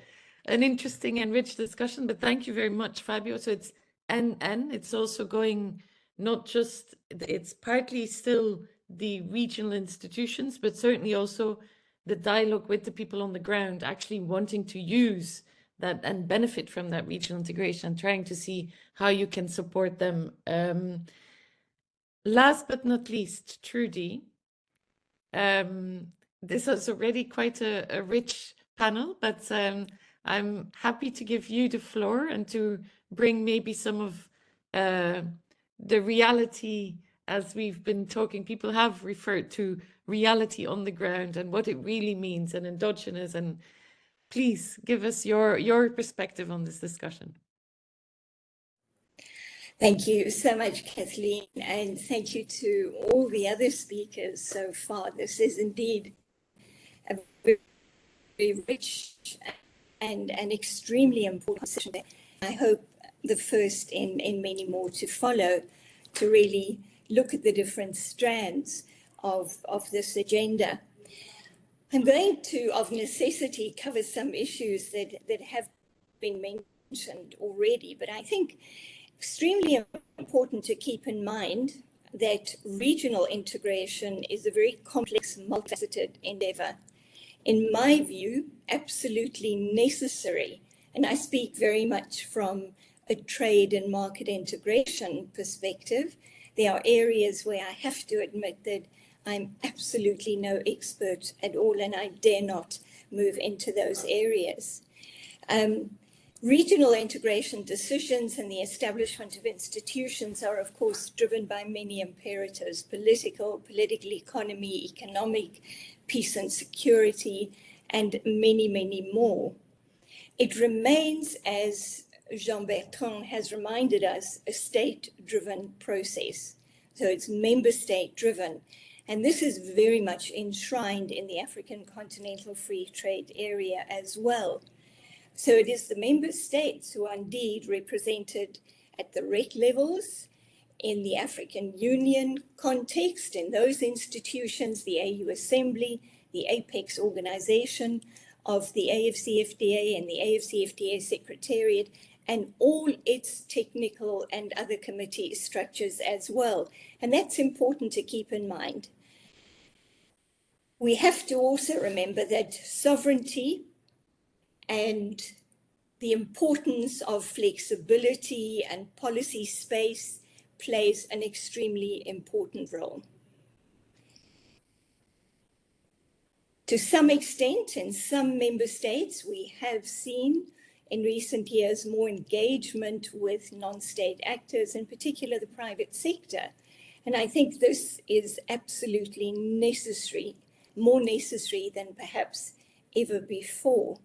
interesting and rich discussion, but thank you very much, Fabio. So it's it's also going, not just, it's partly still the regional institutions, but certainly also the dialogue with the people on the ground, actually wanting to use that and benefit from that regional integration, and trying to see how you can support them. Last but not least, Trudy, this is already quite a rich panel, but I'm happy to give you the floor and to bring maybe some of the reality. As we've been talking, people have referred to reality on the ground and what it really means, and endogenous. And please give us your perspective on this discussion. Thank you so much, Kathleen, and thank you to all the other speakers so far. This is indeed a very rich and extremely important session. I hope the first in many more to follow, to really look at the different strands of this agenda. I'm going to, of necessity, cover some issues that have been mentioned already, but I think extremely important to keep in mind that regional integration is a very complex, multifaceted endeavor. In my view, absolutely necessary, and I speak very much from a trade and market integration perspective. There are areas where I have to admit that I'm absolutely no expert at all, and I dare not move into those areas. Regional integration decisions and the establishment of institutions are, of course, driven by many imperatives: political economy, economic, peace and security, and many, many more. It remains, as Jean-Bertrand has reminded us, a state-driven process. So it's member state-driven. And this is very much enshrined in the African Continental Free Trade Area as well. So it is the member states who are indeed represented at the REC levels, in the African Union context, in those institutions, the AU Assembly, the apex organization of the AfCFTA and the AfCFTA Secretariat, and all its technical and other committee structures as well. And that's important to keep in mind. We have to also remember that sovereignty and the importance of flexibility and policy space plays an extremely important role. To some extent, in some member states, we have seen in recent years more engagement with non-state actors, in particular the private sector. And I think this is absolutely necessary, more necessary than perhaps ever before,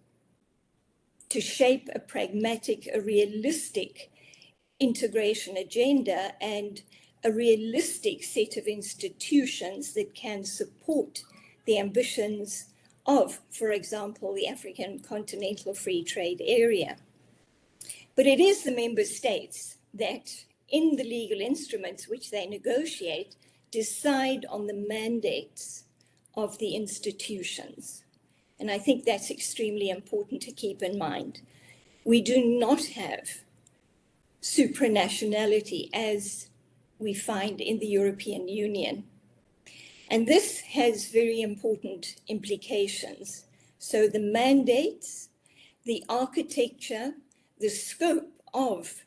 to shape a pragmatic, a realistic integration agenda and a realistic set of institutions that can support the ambitions of, for example, the African Continental Free Trade Area. But it is the member states that, in the legal instruments which they negotiate, decide on the mandates of the institutions. And I think that's extremely important to keep in mind. We do not have supranationality as we find in the European Union. And this has very important implications. So the mandates, the architecture, the scope of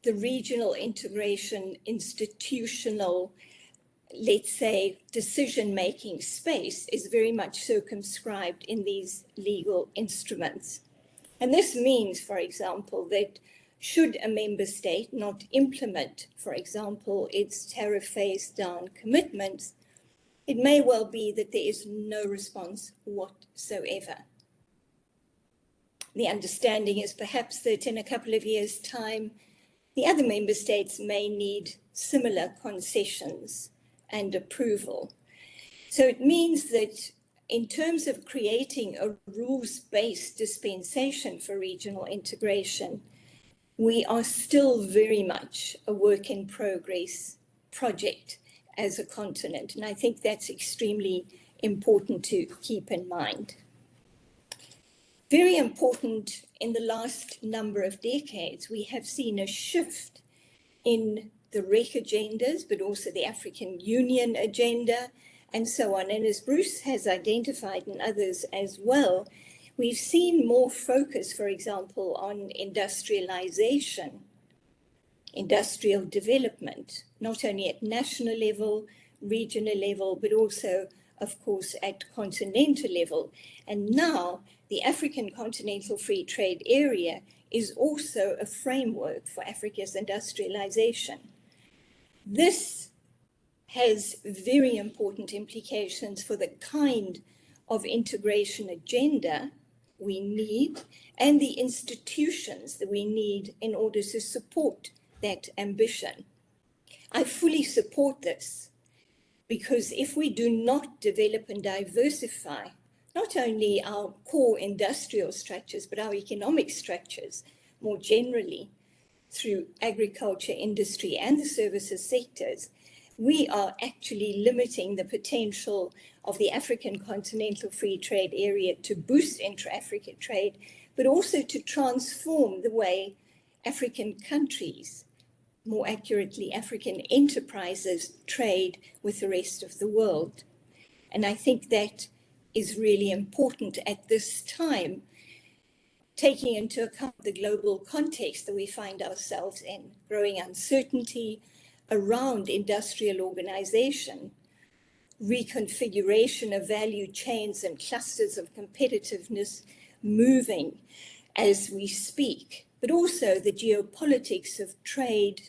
the regional integration institutional, let's say, decision-making space is very much circumscribed in these legal instruments. And this means, for example, that should a member state not implement, for example, its tariff phase-down commitments, it may well be that there is no response whatsoever. The understanding is perhaps that in a couple of years' time, the other member states may need similar concessions and approval. So it means that in terms of creating a rules-based dispensation for regional integration, we are still very much a work in progress project as a continent. And I think that's extremely important to keep in mind. Very important, in the last number of decades, we have seen a shift in the REC agendas, but also the African Union agenda, and so on. And as Bruce has identified, and others as well, we've seen more focus, for example, on industrialization, industrial development, not only at national level, regional level, but also, of course, at continental level. And now the African Continental Free Trade Area is also a framework for Africa's industrialization. This has very important implications for the kind of integration agenda we need and the institutions that we need in order to support that ambition. I fully support this because if we do not develop and diversify not only our core industrial structures, but our economic structures more generally through agriculture, industry, and the services sectors, we are actually limiting the potential of the African Continental Free Trade Area to boost intra-Africa trade, but also to transform the way African countries, more accurately, African enterprises, trade with the rest of the world. And I think that is really important at this time, taking into account the global context that we find ourselves in, growing uncertainty around industrial organization, reconfiguration of value chains and clusters of competitiveness moving as we speak, but also the geopolitics of trade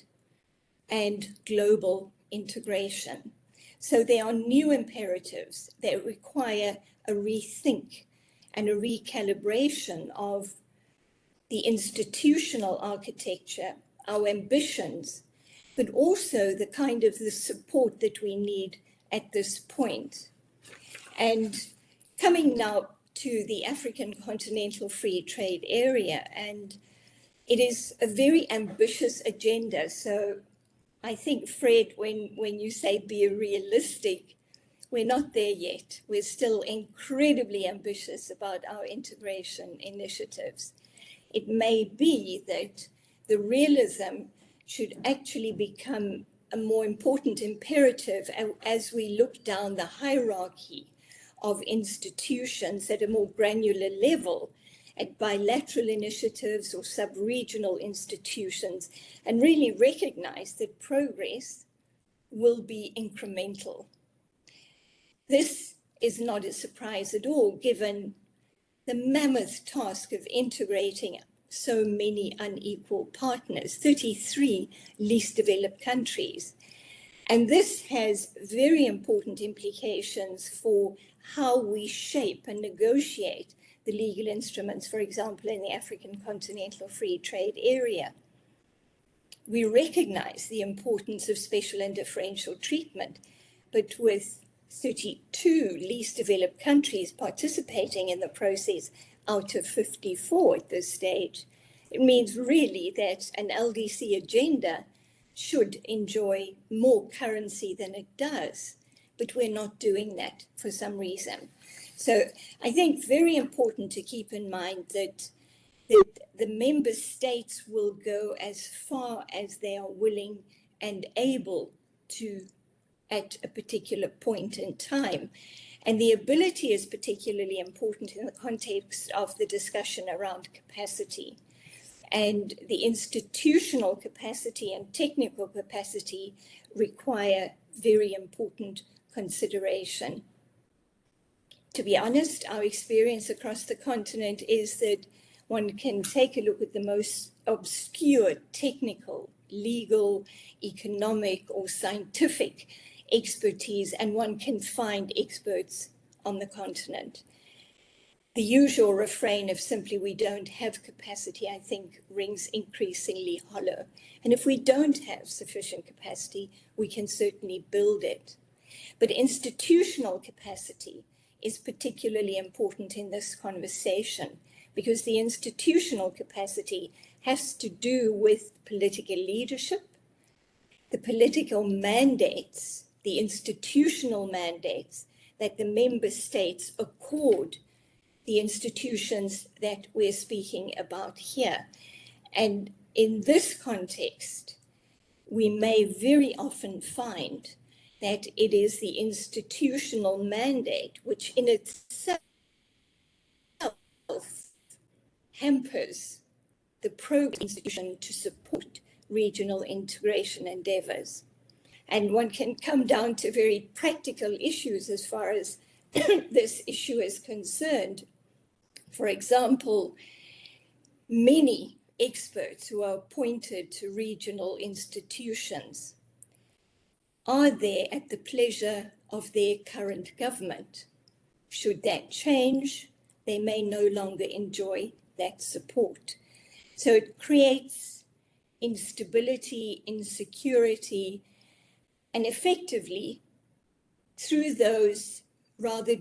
and global integration. So there are new imperatives that require a rethink and a recalibration of the institutional architecture, our ambitions, but also the kind of the support that we need at this point. And coming now to the African Continental Free Trade Area, and it is a very ambitious agenda. So I think, Fred, when you say be realistic, we're not there yet. We're still incredibly ambitious about our integration initiatives. It may be that the realism should actually become a more important imperative as we look down the hierarchy of institutions at a more granular level, at bilateral initiatives or sub-regional institutions, and really recognize that progress will be incremental. This is not a surprise at all, given the mammoth task of integrating so many unequal partners, 33 least developed countries. And this has very important implications for how we shape and negotiate the legal instruments, for example, in the African Continental Free Trade Area. We recognize the importance of special and differential treatment, but with 32 least developed countries participating in the process out of 54 at this stage, it means really that an LDC agenda should enjoy more currency than it does, but we're not doing that for some reason. So I think very important to keep in mind that the member states will go as far as they are willing and able to at a particular point in time. And the ability is particularly important in the context of the discussion around capacity. And the institutional capacity and technical capacity require very important consideration. To be honest, our experience across the continent is that one can take a look at the most obscure technical, legal, economic, or scientific expertise, and one can find experts on the continent. The usual refrain of simply we don't have capacity, I think, rings increasingly hollow. And if we don't have sufficient capacity, we can certainly build it. But institutional capacity is particularly important in this conversation, because the institutional capacity has to do with political leadership, the political mandates, the institutional mandates that the member states accord the institutions that we're speaking about here. And in this context, we may very often find that it is the institutional mandate which in itself hampers the program institution to support regional integration endeavors. And one can come down to very practical issues as far as this issue is concerned. For example, many experts who are appointed to regional institutions are there at the pleasure of their current government. Should that change, they may no longer enjoy that support. So it creates instability, insecurity, and effectively, through those rather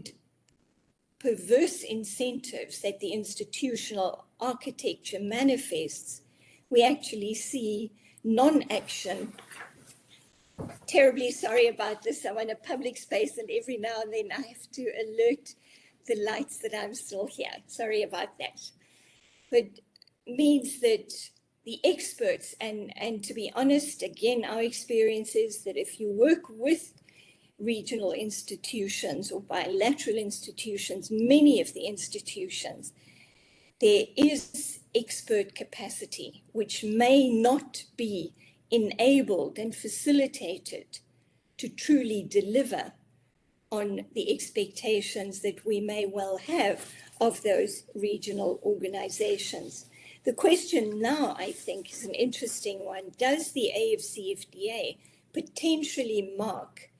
perverse incentives that the institutional architecture manifests, we actually see non-action. Terribly sorry about this. I'm in a public space and every now and then I have to alert the lights that I'm still here. Sorry about that. But means that the experts, and to be honest, again, our experience is that if you work with regional institutions or bilateral institutions, many of the institutions, there is expert capacity which may not be enabled and facilitated to truly deliver on the expectations that we may well have of those regional organizations. The question now, I think, is an interesting one. Does the AfCFTA potentially mark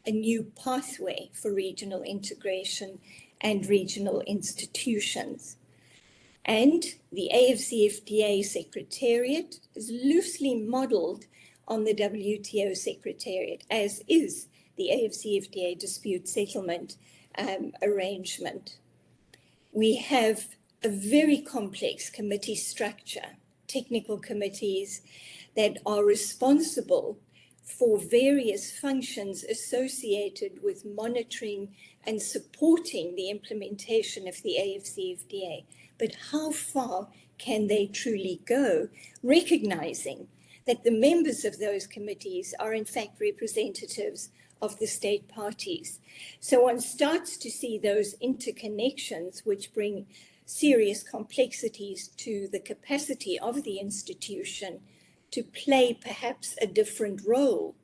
a new pathway for regional integration and regional institutions? And the AfCFTA Secretariat is loosely modeled on the WTO Secretariat, as is the AfCFTA dispute settlement arrangement. We have a very complex committee structure, technical committees that are responsible for various functions associated with monitoring and supporting the implementation of the AfCFTA. But how far can they truly go, recognizing that the members of those committees are in fact representatives of the state parties? So one starts to see those interconnections which bring serious complexities to the capacity of the institution to play perhaps a different role,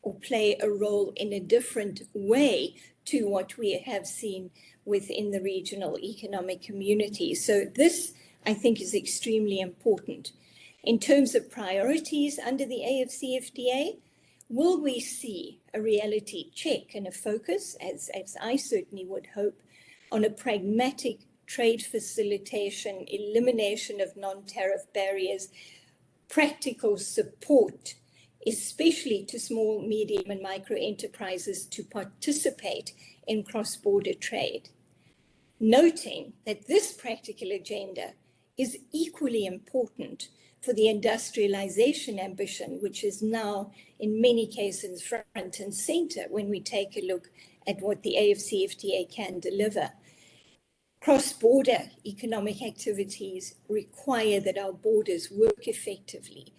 or play a role in a different way to what we have seen within the regional economic community. So this, I think, is extremely important. In terms of priorities under the AfCFTA, will we see a reality check and a focus, as I certainly would hope, on a pragmatic trade facilitation, elimination of non-tariff barriers, practical support, especially to small, medium, and micro enterprises to participate in cross-border trade, noting that this practical agenda is equally important for the industrialization ambition, which is now in many cases front and center when we take a look at what the AfCFTA can deliver. Cross-border economic activities require that our borders work effectively,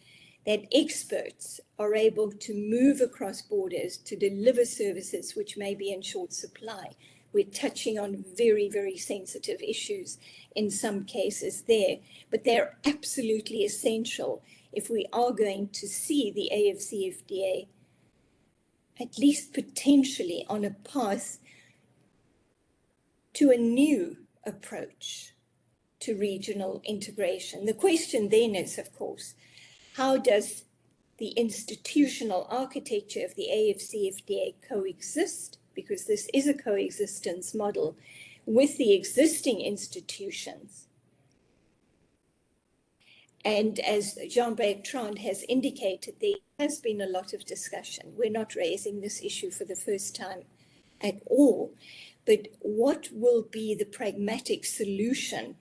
that experts are able to move across borders to deliver services which may be in short supply. We're touching on very, very sensitive issues in some cases there, but they're absolutely essential if we are going to see the AfCFTA at least potentially on a path to a new approach to regional integration. The question then is, of course, how does the institutional architecture of the AfCFTA coexist, because this is a coexistence model, with the existing institutions? And as Jean-Bertrand has indicated, there has been a lot of discussion. We're not raising this issue for the first time at all. But what will be the pragmatic solution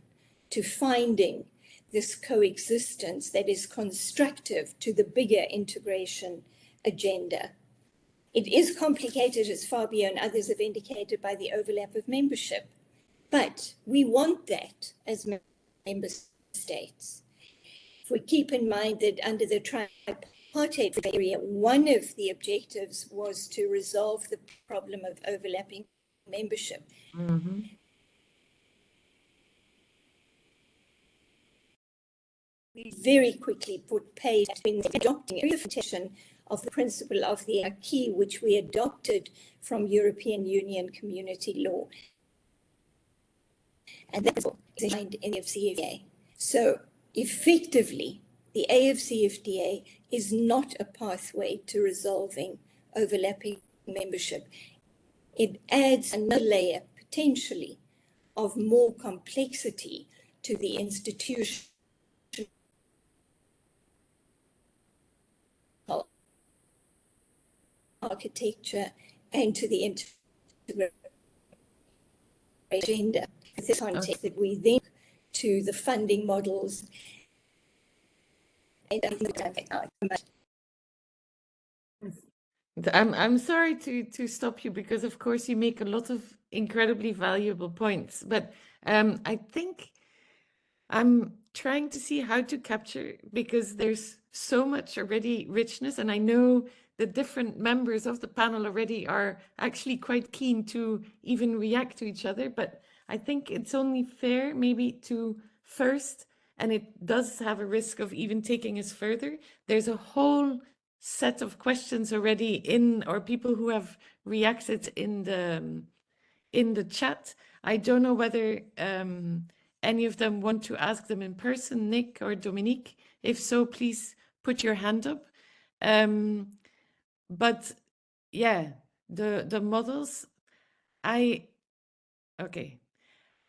to finding this coexistence that is constructive to the bigger integration agenda? It is complicated, as Fabio and others have indicated, by the overlap of membership. But we want that as member states. If we keep in mind that under the tripartite area, one of the objectives was to resolve the problem of overlapping membership. Mm-hmm. We very quickly put paid in adopting a repetition of the principle of the acquis, which we adopted from European Union community law. And that is defined in the AfCFTA. So effectively, the AfCFTA is not a pathway to resolving overlapping membership. It adds another layer, potentially, of more complexity to the institution architecture and to the integration agenda. In this context, that we then to the funding models. And I'm sorry to stop you, because of course you make a lot of incredibly valuable points, but I think I'm trying to see how to capture, because there's so much already richness, and I know the different members of the panel already are actually quite keen to even react to each other, but I think it's only fair maybe to first, and it does have a risk of even taking us further, there's a whole set of questions already in, or people who have reacted in the chat. I don't know whether any of them want to ask them in person, Nick or Dominique. If so, please put your hand up. But yeah, the models, okay.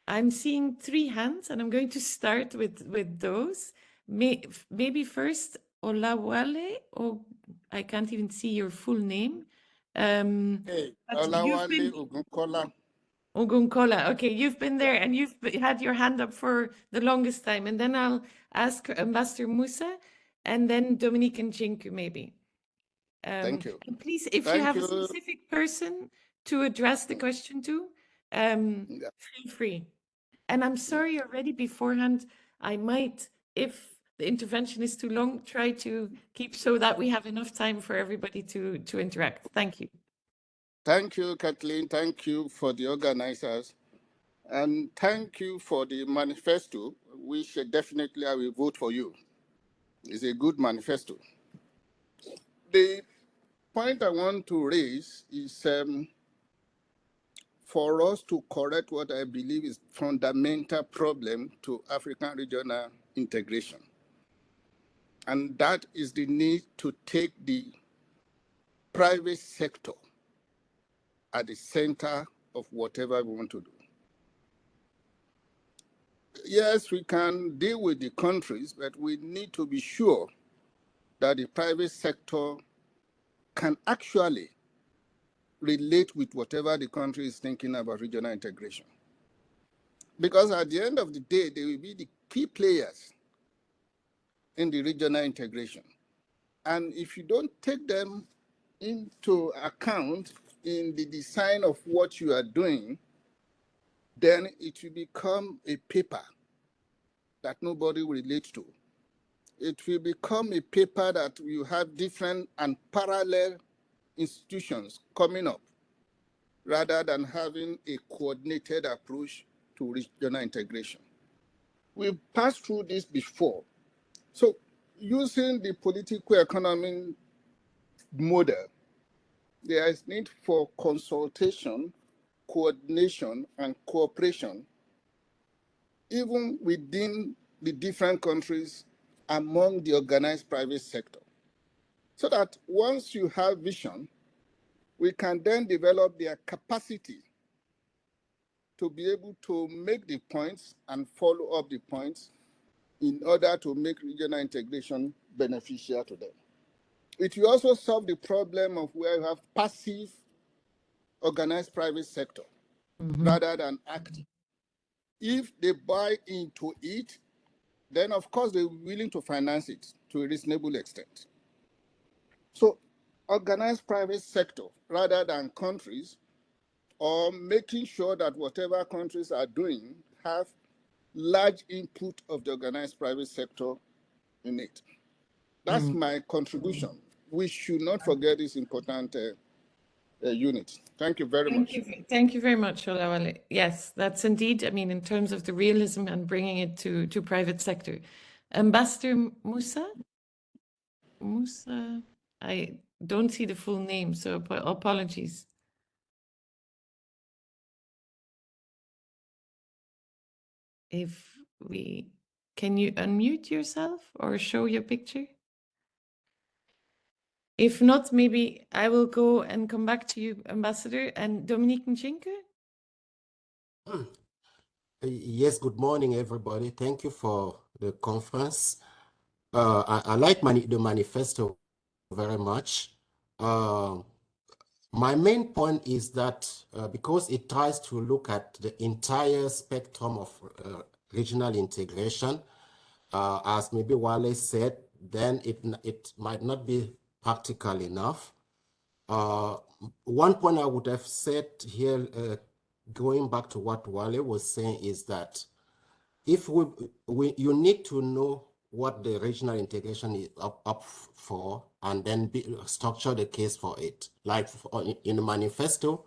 I'm seeing 3 hands, and I'm going to start with those. Maybe first, Olawale, or I can't even see your full name. Hey, Olawale Ogunkola. Ogunkola, okay, you've been there and you've had your hand up for the longest time. And then I'll ask Ambassador Musa, and then Dominique and Jinku maybe. Thank you. And please, if Thank you have you. a specific person to address the question to, feel free. And I'm sorry already beforehand, I might, if the intervention is too long, try to keep so that we have enough time for everybody to interact. Thank you. Thank you, Kathleen. Thank you for the organizers. And thank you for the manifesto, which definitely I will vote for you. It's a good manifesto. The point I want to raise is for us to correct what I believe is fundamental problem to African regional integration. And that is the need to take the private sector at the center of whatever we want to do. Yes, we can deal with the countries, but we need to be sure that the private sector can actually relate with whatever the country is thinking about regional integration. Because at the end of the day, they will be the key players in the regional integration. And if you don't take them into account in the design of what you are doing, then it will become a paper that nobody will relate to. It will become a paper that you have different and parallel institutions coming up, rather than having a coordinated approach to regional integration. We've passed through this before. So using the political economy model, there is need for consultation, coordination, and cooperation, even within the different countries among the organized private sector. So that once you have vision, we can then develop their capacity to be able to make the points and follow up the points in order to make regional integration beneficial to them. It will also solve the problem of where you have passive organized private sector rather than active. If they buy into it, then of course they're willing to finance it to a reasonable extent. So organized private sector rather than countries, or making sure that whatever countries are doing have large input of the organized private sector in it. That's my contribution. We should not forget this important unit. Thank you very much. Thank you very much, Olawale. Yes, that's indeed, I mean, in terms of the realism and bringing it to private sector. Ambassador Musa? Musa, I don't see the full name, so apologies. Can you unmute yourself or show your picture? If not, maybe I will go and come back to you, Ambassador. And Dominique Nchinke? Yes, good morning, everybody. Thank you for the conference. I like the manifesto very much. My main point is that because it tries to look at the entire spectrum of regional integration, as maybe Wale said, then it might not be practical enough. One point I would have said here, going back to what Wale was saying, is that if you need to know what the regional integration is up for, and then structure the case for it. Like in the manifesto,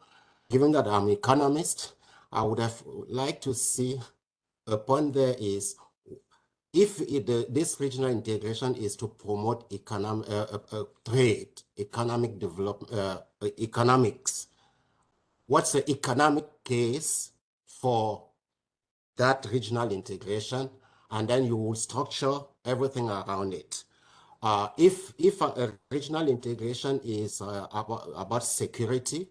given that I'm an economist, I would have liked to see a point there is, if this regional integration is to promote trade, economic development, economics, what's the economic case for that regional integration? And then you will structure everything around it. If a regional integration is about security,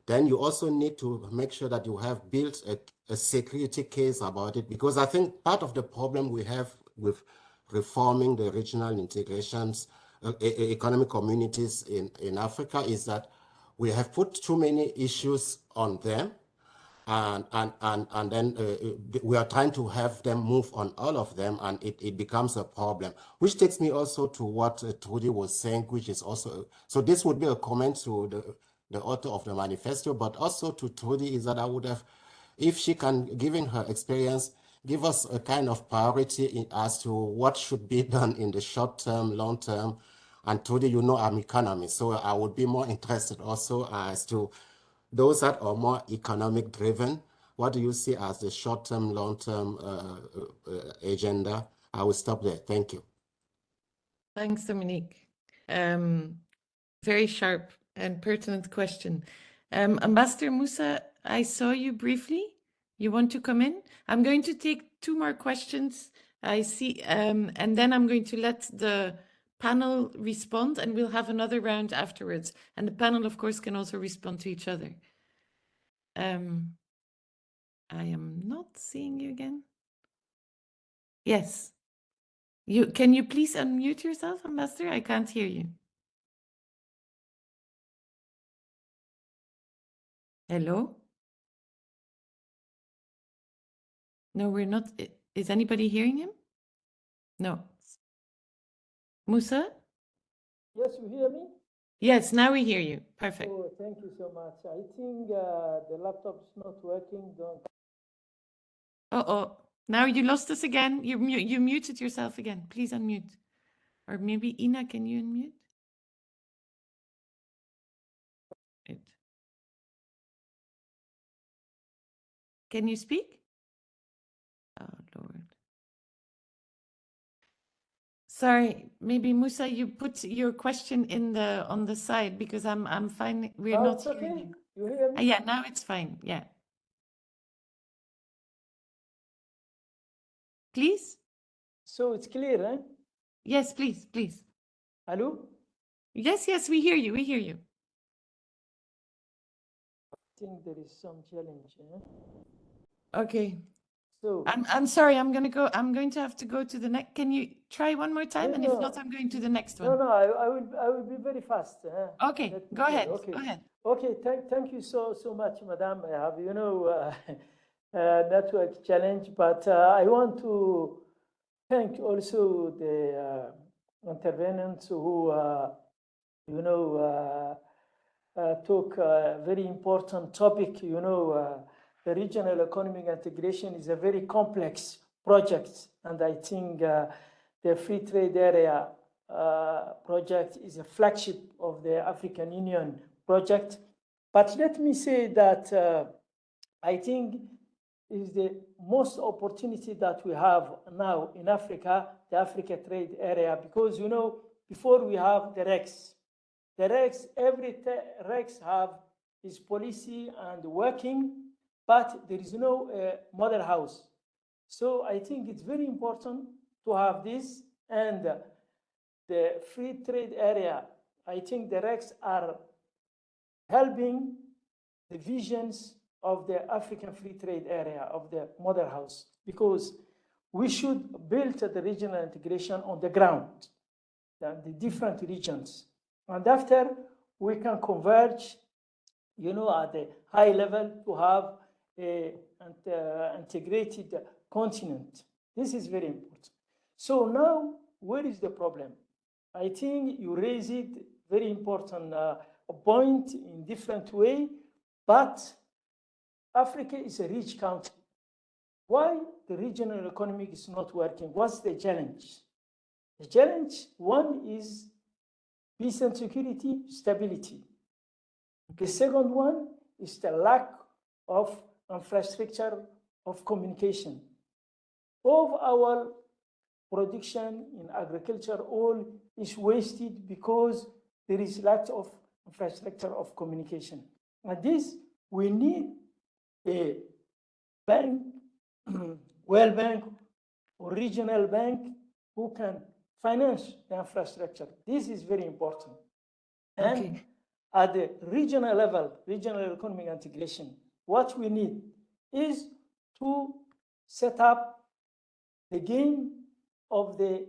then you also need to make sure that you have built a security case about it, because I think part of the problem we have with reforming the regional integrations, economic communities in Africa, is that we have put too many issues on them, and then we are trying to have them move on all of them, and it becomes a problem, which takes me also to what Trudy was saying, which is also, so this would be a comment to the author of the manifesto, but also to Trudy, is that I would have, if she can, given her experience, give us a kind of priority as to what should be done in the short term, long term. And Trudy, you know, I'm economist, so I would be more interested also as to those that are more economic driven. What do you see as the short-term, long-term agenda? I will stop there. Thank you. Thanks, Dominique. Very sharp and pertinent question. Ambassador Musa, I saw you briefly. You want to come in? I'm going to take 2 more questions. I see, and then I'm going to let the panel respond, and we'll have another round afterwards. And the panel, of course, can also respond to each other. I am not seeing you again. Yes. Can you please unmute yourself, Ambassador? I can't hear you. Hello? No, we're not. Is anybody hearing him? No. Musa? Yes, you hear me? Yes, now we hear you. Perfect. Oh, thank you so much. I think the laptop is not working. Don't. Uh-oh. Now you lost us again. You muted yourself again. Please unmute. Or maybe Ina, can you unmute? It. Can you speak? Oh, Lord. Sorry, maybe Musa, you put your question in on the side, because I'm fine. We're not It's hearing okay. you. You hear me? Yeah, now it's fine. Yeah. Please? So it's clear, eh? Yes, please, please. Hello? Yes, we hear you. We hear you. I think there is some challenge. Okay. So I'm sorry. I'm going to have to go to the next. Can you try one more time? No, and no. if not, I'm going to the next one. No, I will be very fast. Okay, go ahead. Okay. Go ahead. Okay, thank you so much, Madam. I have, network challenge, but I want to thank also the intervenants who, took a very important topic. The regional economic integration is a very complex project, and I think the free trade area project is a flagship of the African Union project. But let me say that I think is the most opportunity that we have now in Africa, the Africa trade area, because before we have the REX. The REX, every REX have its policy and working, but there is no mother house. So I think it's very important to have this, and the free trade area, I think the REX are helping the visions of the African free trade area of the mother house, because we should build the regional integration on the ground, the different regions. And after, we can converge, at the high level to have an integrated continent. This is very important. So now, where is the problem? I think you raise it, very important point in different way, but Africa is a rich country. Why the regional economy is not working? What's the challenge? The challenge, one is peace and security, stability. The second one is the lack of infrastructure of communication. All of our production in agriculture, all is wasted because there is lack of infrastructure of communication. And this, we need a bank, World Bank or regional bank who can finance the infrastructure. This is very important. And at the regional level, regional economic integration, what we need is to set up the game of the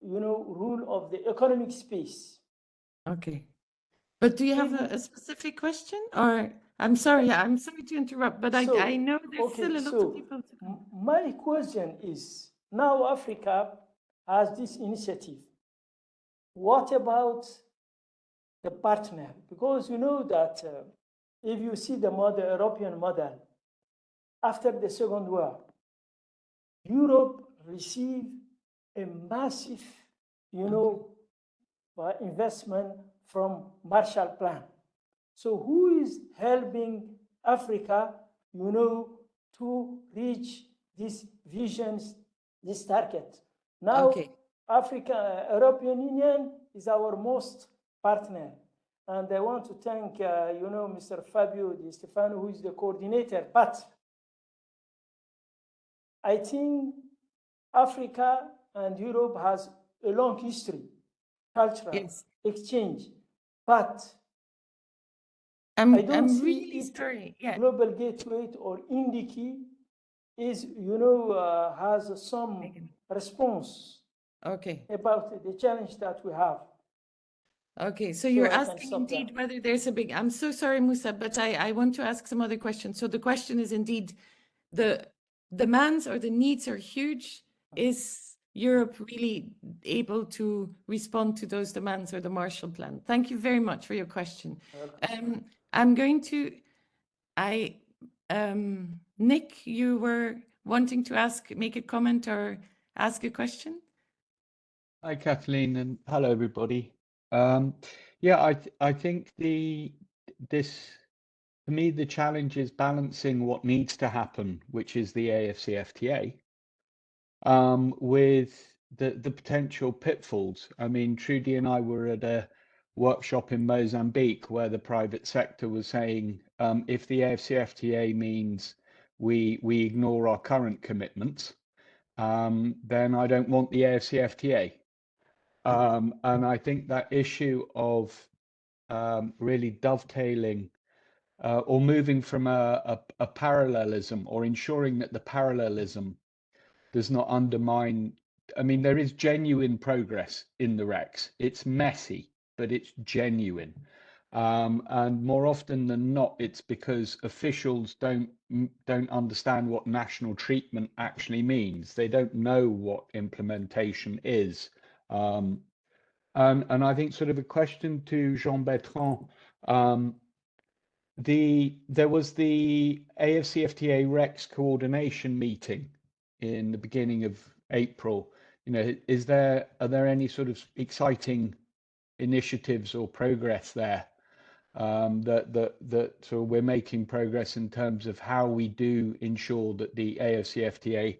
rule of the economic space. Okay. But do you have a specific question, or I'm sorry to interrupt, but I know there's still a lot of people to come. My question is, now Africa has this initiative. What about the partner? Because you know that if you see the European model, after the Second War, Europe received a massive, investment from Marshall Plan. So who is helping Africa, to reach these visions, this target? Now, European Union is our most partner. And I want to thank, Mr. Fabio Di Stefano, who is the coordinator. But I think Africa and Europe has a long history, cultural exchange. But I don't see Global Gateway or Indiki is, has some response about the challenge that we have. Okay, so you're asking indeed whether there's a big, I'm so sorry, Musa, but I want to ask some other questions. So the question is indeed, the demands or the needs are huge. Is Europe really able to respond to those demands or the Marshall Plan? Thank you very much for your question. I'm going to, Nick, you were wanting to make a comment or ask a question? Hi, Kathleen, and hello, everybody. Yeah, I think for me, the challenge is balancing what needs to happen, which is the AfCFTA, with the potential pitfalls. I mean, Trudy and I were at a workshop in Mozambique where the private sector was saying, if the AfCFTA means we ignore our current commitments, then I don't want the AfCFTA. And I think that issue of really dovetailing or moving from a parallelism, or ensuring that the parallelism does not undermine. I mean, there is genuine progress in the RECs. It's messy, but it's genuine. And more often than not, it's because officials don't understand what national treatment actually means. They don't know what implementation is. And I think sort of a question to Jean-Bertrand, there was the AfCFTA RECs coordination meeting in the beginning of April. Are there any sort of exciting initiatives or progress there, that so we're making progress in terms of how we do ensure that the AfCFTA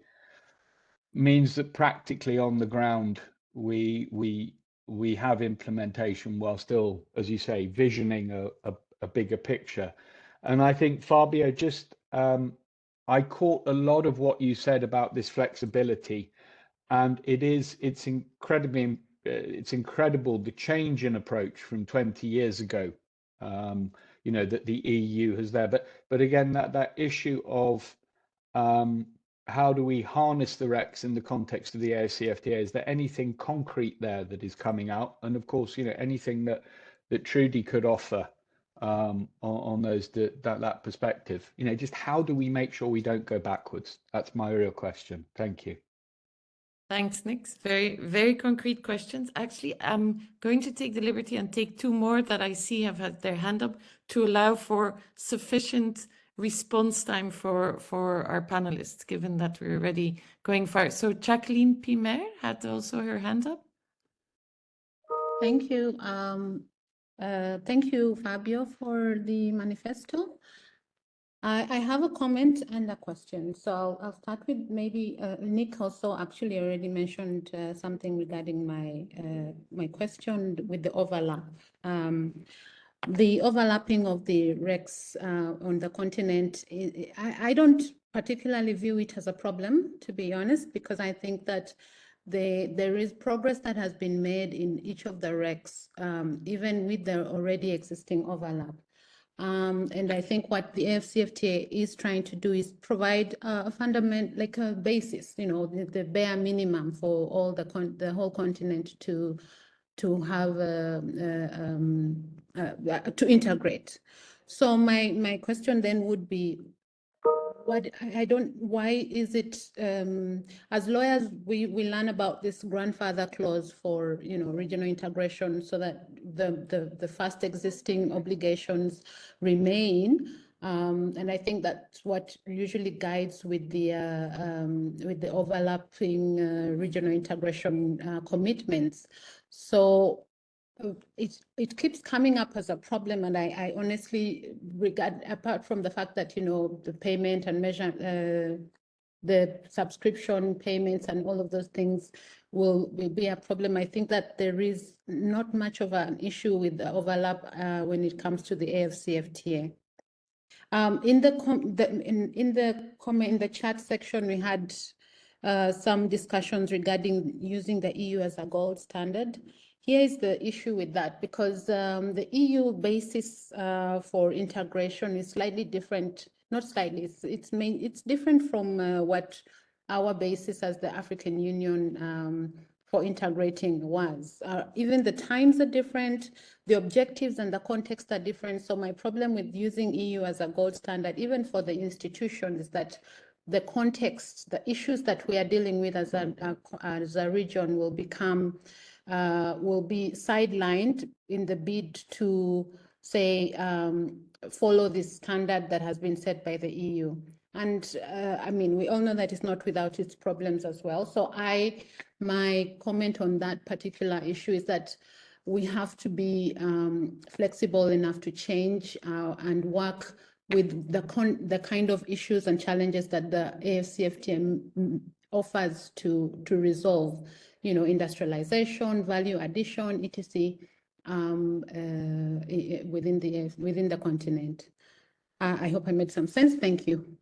means that practically on the ground we have implementation while still, as you say, visioning a bigger picture. And I think, Fabio, just I caught a lot of what you said about this flexibility, and it's incredible the change in approach from 20 years ago, that the EU has there. But again, that issue of how do we harness the RECs in the context of the AfCFTA? Is there anything concrete there that is coming out? And of course, anything that Trudy could offer on those that perspective. Just how do we make sure we don't go backwards? That's my real question. Thank you. Thanks, Nick. Very, very concrete questions. Actually, I'm going to take the liberty and take two more that I see have had their hand up to allow for sufficient response time for our panelists, given that we're already going far. So Jacqueline Pimer had also her hand up. Thank you. Thank you, Fabio, for the manifesto. I have a comment and a question. So I'll start with maybe Nick also actually already mentioned something regarding my question with the overlap. The overlapping of the RECs on the continent, I don't particularly view it as a problem, to be honest, because I think that there is progress that has been made in each of the RECs, even with the already existing overlap. And I think what the AfCFTA is trying to do is provide a fundament, like a basis, the bare minimum for all the whole continent to have to integrate. So my question then would be, why is it, as lawyers, we learn about this grandfather clause for, regional integration so that the first existing obligations remain. And I think that's what usually guides with the overlapping regional integration commitments. So it keeps coming up as a problem, and I honestly regard, apart from the fact that the payment and measure the subscription payments and all of those things will be a problem. I think that there is not much of an issue with the overlap when it comes to the AfCFTA. In the chat section, we had some discussions regarding using the EU as a gold standard. Here is the issue with that, because the EU basis for integration is slightly different. Not slightly, it's different from what our basis as the African Union for integrating was. Even the times are different, the objectives and the context are different. So my problem with using EU as a gold standard, even for the institution, is that the context, the issues that we are dealing with as a region will be sidelined in the bid to, say, follow this standard that has been set by the EU. And I mean, we all know that it's not without its problems as well. So my comment on that particular issue is that we have to be flexible enough to change and work with the kind of issues and challenges that the AfCFTA offers to resolve, industrialization, value addition, etc. Within the continent. I hope I made some sense. Thank you.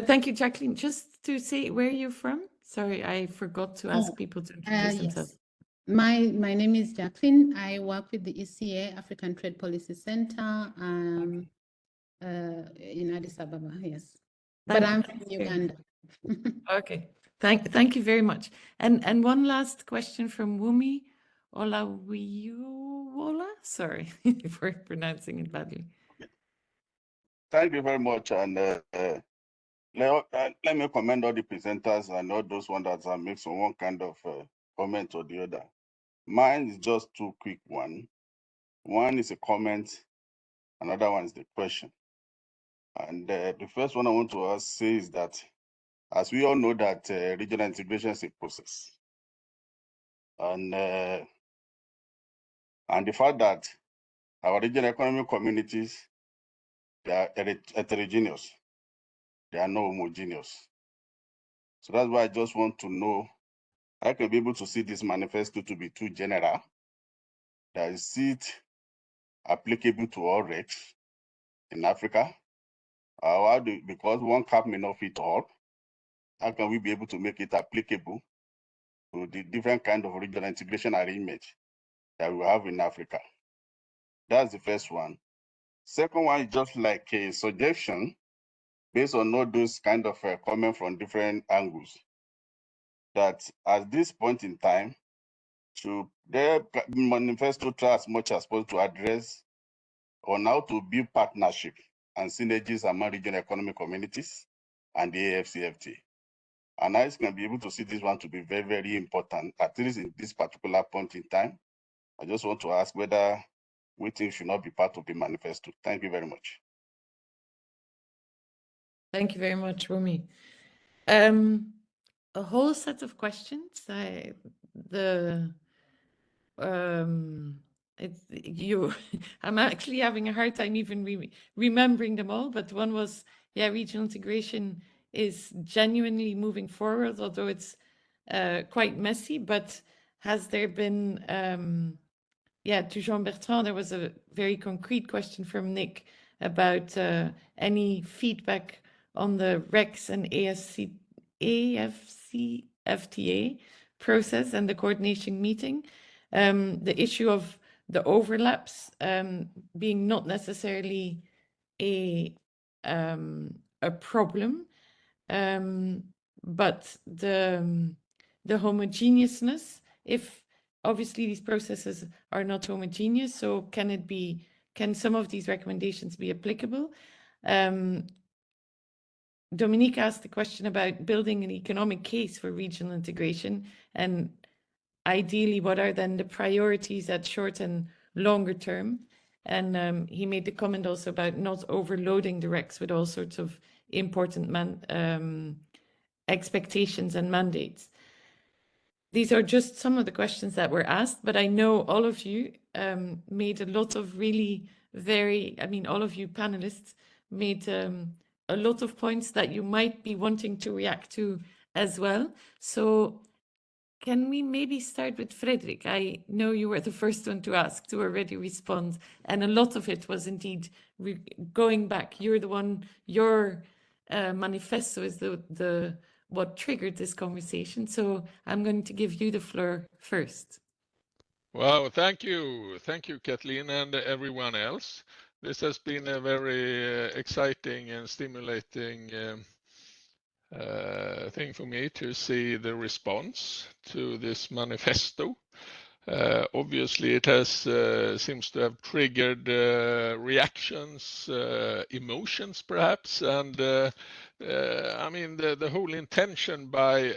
Thank you, Jacqueline. Just to say where you're from. Sorry, I forgot to ask people to introduce themselves. My name is Jacqueline. I work with the ECA, African Trade Policy Center, in Addis Ababa, yes. But I'm from Uganda. Okay, thank you very much. And one last question from Wumi Olawiwola. Sorry for pronouncing it badly. Thank you very much, and let me commend all the presenters and all those ones that have made some one kind of comment or the other. Mine is just two quick ones. One is a comment, another one is the question. And the first one I want to say is that, as we all know, that regional integration is a process, and the fact that our regional economic communities, they are heterogeneous, they are not homogeneous. So that's why I just want to know, I can be able to see this manifesto to be too general, that is it applicable to all regs in Africa? Because one cap may not fit all, how can we be able to make it applicable to the different kind of regional integration arrangement that we have in Africa? That's the first one. Second one is just like a suggestion based on all those kind of comments from different angles, that at this point in time, to their manifesto try as much as possible to address on how to build partnership and synergies among regional economic communities and the AfCFTA. And I can be able to see this one to be very, very important, at least in this particular point in time. I just want to ask whether we think should not be part of the manifesto. Thank you very much. Thank you very much, Wumi. A whole set of questions. I'm actually having a hard time even remembering them all, but one was, regional integration is genuinely moving forward, although it's quite messy. But has there been, to Jean-Bertrand, there was a very concrete question from Nick about any feedback on the REX and AfCFTA process and the coordination meeting. The issue of the overlaps being not necessarily a problem, but the homogeneousness, if obviously these processes are not homogeneous, so can can some of these recommendations be applicable? Dominique asked the question about building an economic case for regional integration, and ideally, what are then the priorities at short and longer term? And he made the comment also about not overloading the RECs with all sorts of important expectations and mandates. These are just some of the questions that were asked, but I know all of you made a lot of really all of you panelists made a lot of points that you might be wanting to react to as well. So can we maybe start with Fredrik? I know you were the first one to ask, to already respond, and a lot of it was indeed going back. You're the one, your manifesto is the what triggered this conversation. So I'm going to give you the floor first. Wow, thank you, Kathleen, and everyone else. This has been a very exciting and stimulating thing for me to see the response to this manifesto. Obviously, it has seems to have triggered reactions, emotions, perhaps, and I mean the whole intention by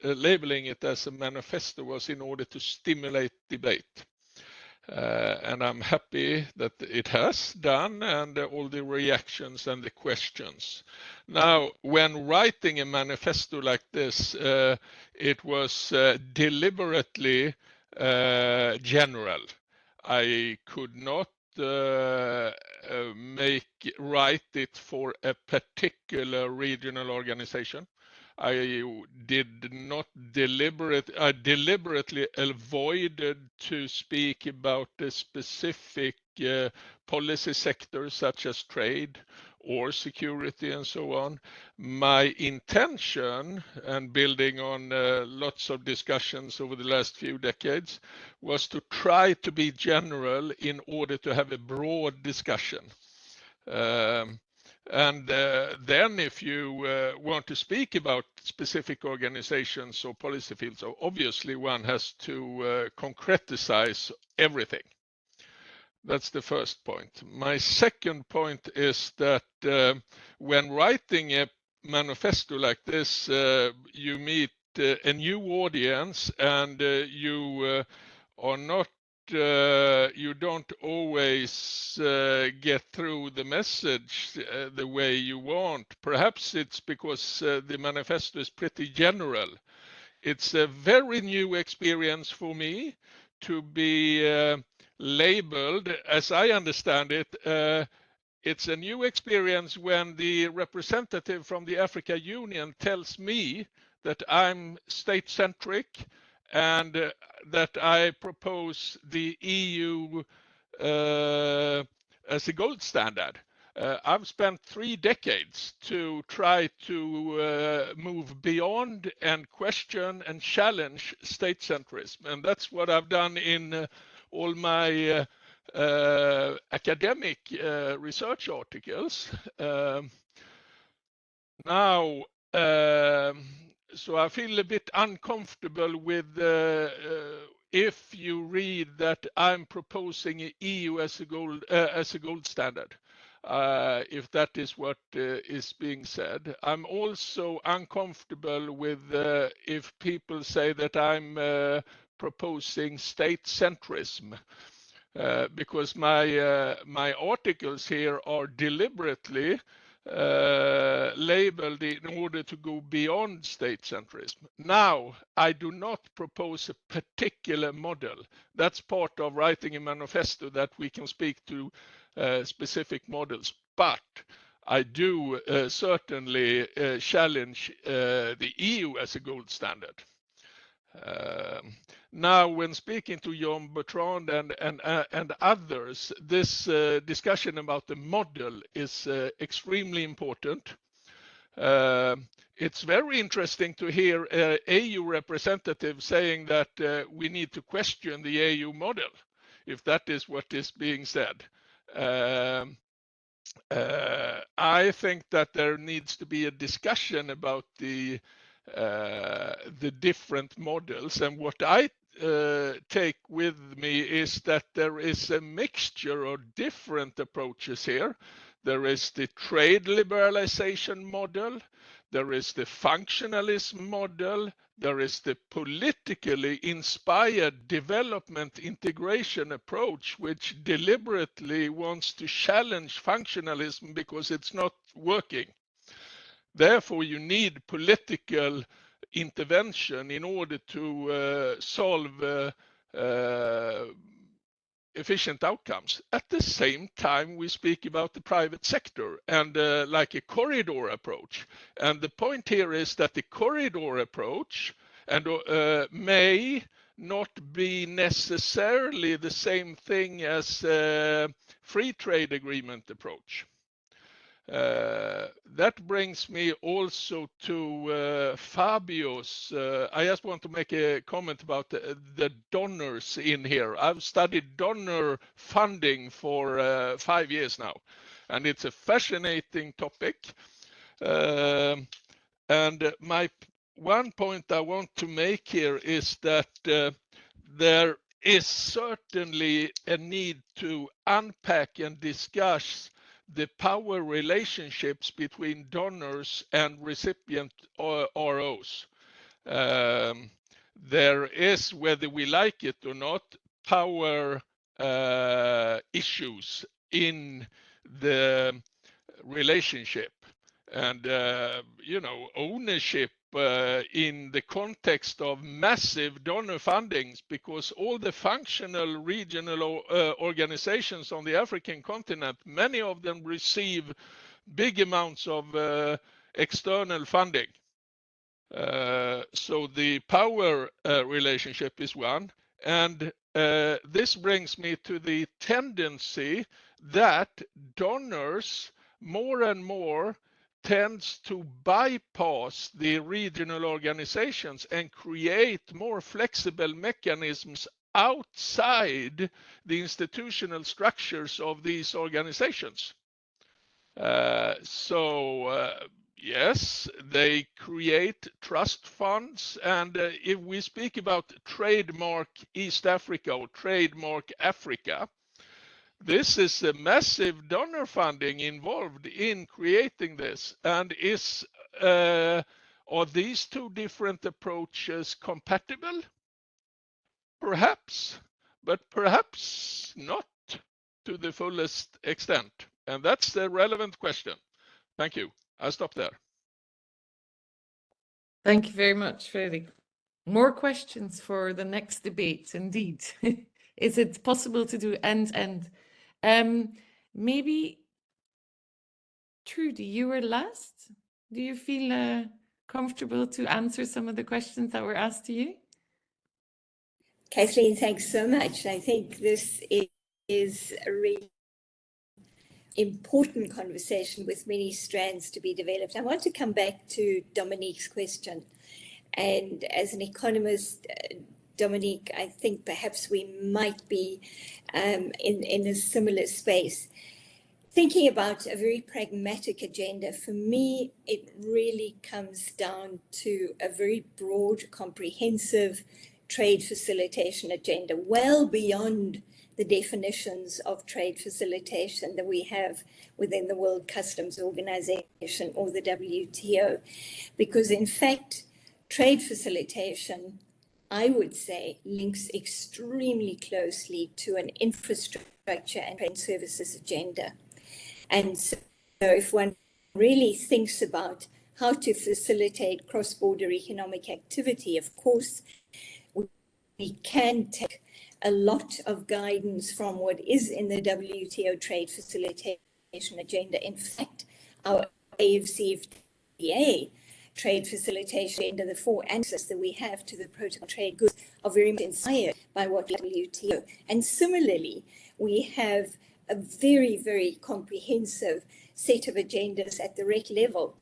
labeling it as a manifesto was in order to stimulate debate. And I'm happy that it has done, and all the reactions and the questions. Now, when writing a manifesto like this, it was deliberately general. I could not write it for a particular regional organization. I deliberately avoided to speak about the specific policy sectors such as trade or security and so on. My intention, and building on lots of discussions over the last few decades, was to try to be general in order to have a broad discussion. And then if you want to speak about specific organizations or policy fields, so obviously one has to concretize everything. That's the first point. My second point is that when writing a manifesto like this, you meet a new audience, and you are not you don't always get through the message the way you want. Perhaps it's because the manifesto is pretty general. It's a very new experience for me to be labeled, as I understand it. It's a new experience when the representative from the Africa Union tells me that I'm state-centric, and that I propose the EU as a gold standard. I've spent 3 decades to try to move beyond and question and challenge state-centrism, and that's what I've done in all my academic research articles. Now, so I feel a bit uncomfortable with if you read that I'm proposing EU as a gold standard. If that is what is being said. I'm also uncomfortable with if people say that I'm proposing state-centrism, because my articles here are deliberately labeled in order to go beyond state-centrism. Now, I do not propose a particular model. That's part of writing a manifesto, that we can speak to specific models. But I do certainly challenge the EU as a gold standard. Now, when speaking to Jean-Bertrand and others, this discussion about the model is extremely important. It's very interesting to hear AU representatives saying that we need to question the AU model, if that is what is being said. I think that there needs to be a discussion about the different models, and what I take with me is that there is a mixture of different approaches here. There is the trade liberalization model, there is the functionalism model, there is the politically inspired development integration approach, which deliberately wants to challenge functionalism because it's not working. Therefore, you need political intervention in order to solve efficient outcomes. At the same time, we speak about the private sector and like a corridor approach. And the point here is that the corridor approach and may not be necessarily the same thing as a free trade agreement approach. That brings me also to Fabio's. I just want to make a comment about the donors in here. I've studied donor funding for 5 years now, and it's a fascinating topic. And my one point I want to make here is that there is certainly a need to unpack and discuss the power relationships between donors and recipient ROs. There is, whether we like it or not, power issues in the relationship. And, you know, ownership in the context of massive donor fundings, because all the functional regional organizations on the African continent, many of them receive big amounts of external funding. So the power relationship is one. And this brings me to the tendency that donors more and more tends to bypass the regional organizations and create more flexible mechanisms outside the institutional structures of these organizations. Yes, they create trust funds, and if we speak about trademark East Africa or trademark Africa, this is a massive donor funding involved in creating this. And are these two different approaches compatible? Perhaps, but perhaps not to the fullest extent. And that's the relevant question. Thank you. I'll stop there. Thank you very much, Fredrik. More questions for the next debate, indeed. Is it possible to do end-end? Maybe, Trudy, you were last. Do you feel comfortable to answer some of the questions that were asked to you? Kathleen, thanks so much. I think this is a really important conversation with many strands to be developed. I want to come back to Dominique's question. And as an economist, Dominique, I think perhaps we might be in a similar space. Thinking about a very pragmatic agenda, for me, it really comes down to a very broad, comprehensive trade facilitation agenda, well beyond the definitions of trade facilitation that we have within the World Customs Organization or the WTO. Because in fact, trade facilitation, I would say, links extremely closely to an infrastructure and trade services agenda. And so if one really thinks about how to facilitate cross-border economic activity, of course, we can take a lot of guidance from what is in the WTO trade facilitation agenda. In fact, our AfCFTA trade facilitation agenda, the 4 answers that we have to the protocol trade goods, are very much inspired by what WTO. And similarly, we have a very, very comprehensive set of agendas at the REC level.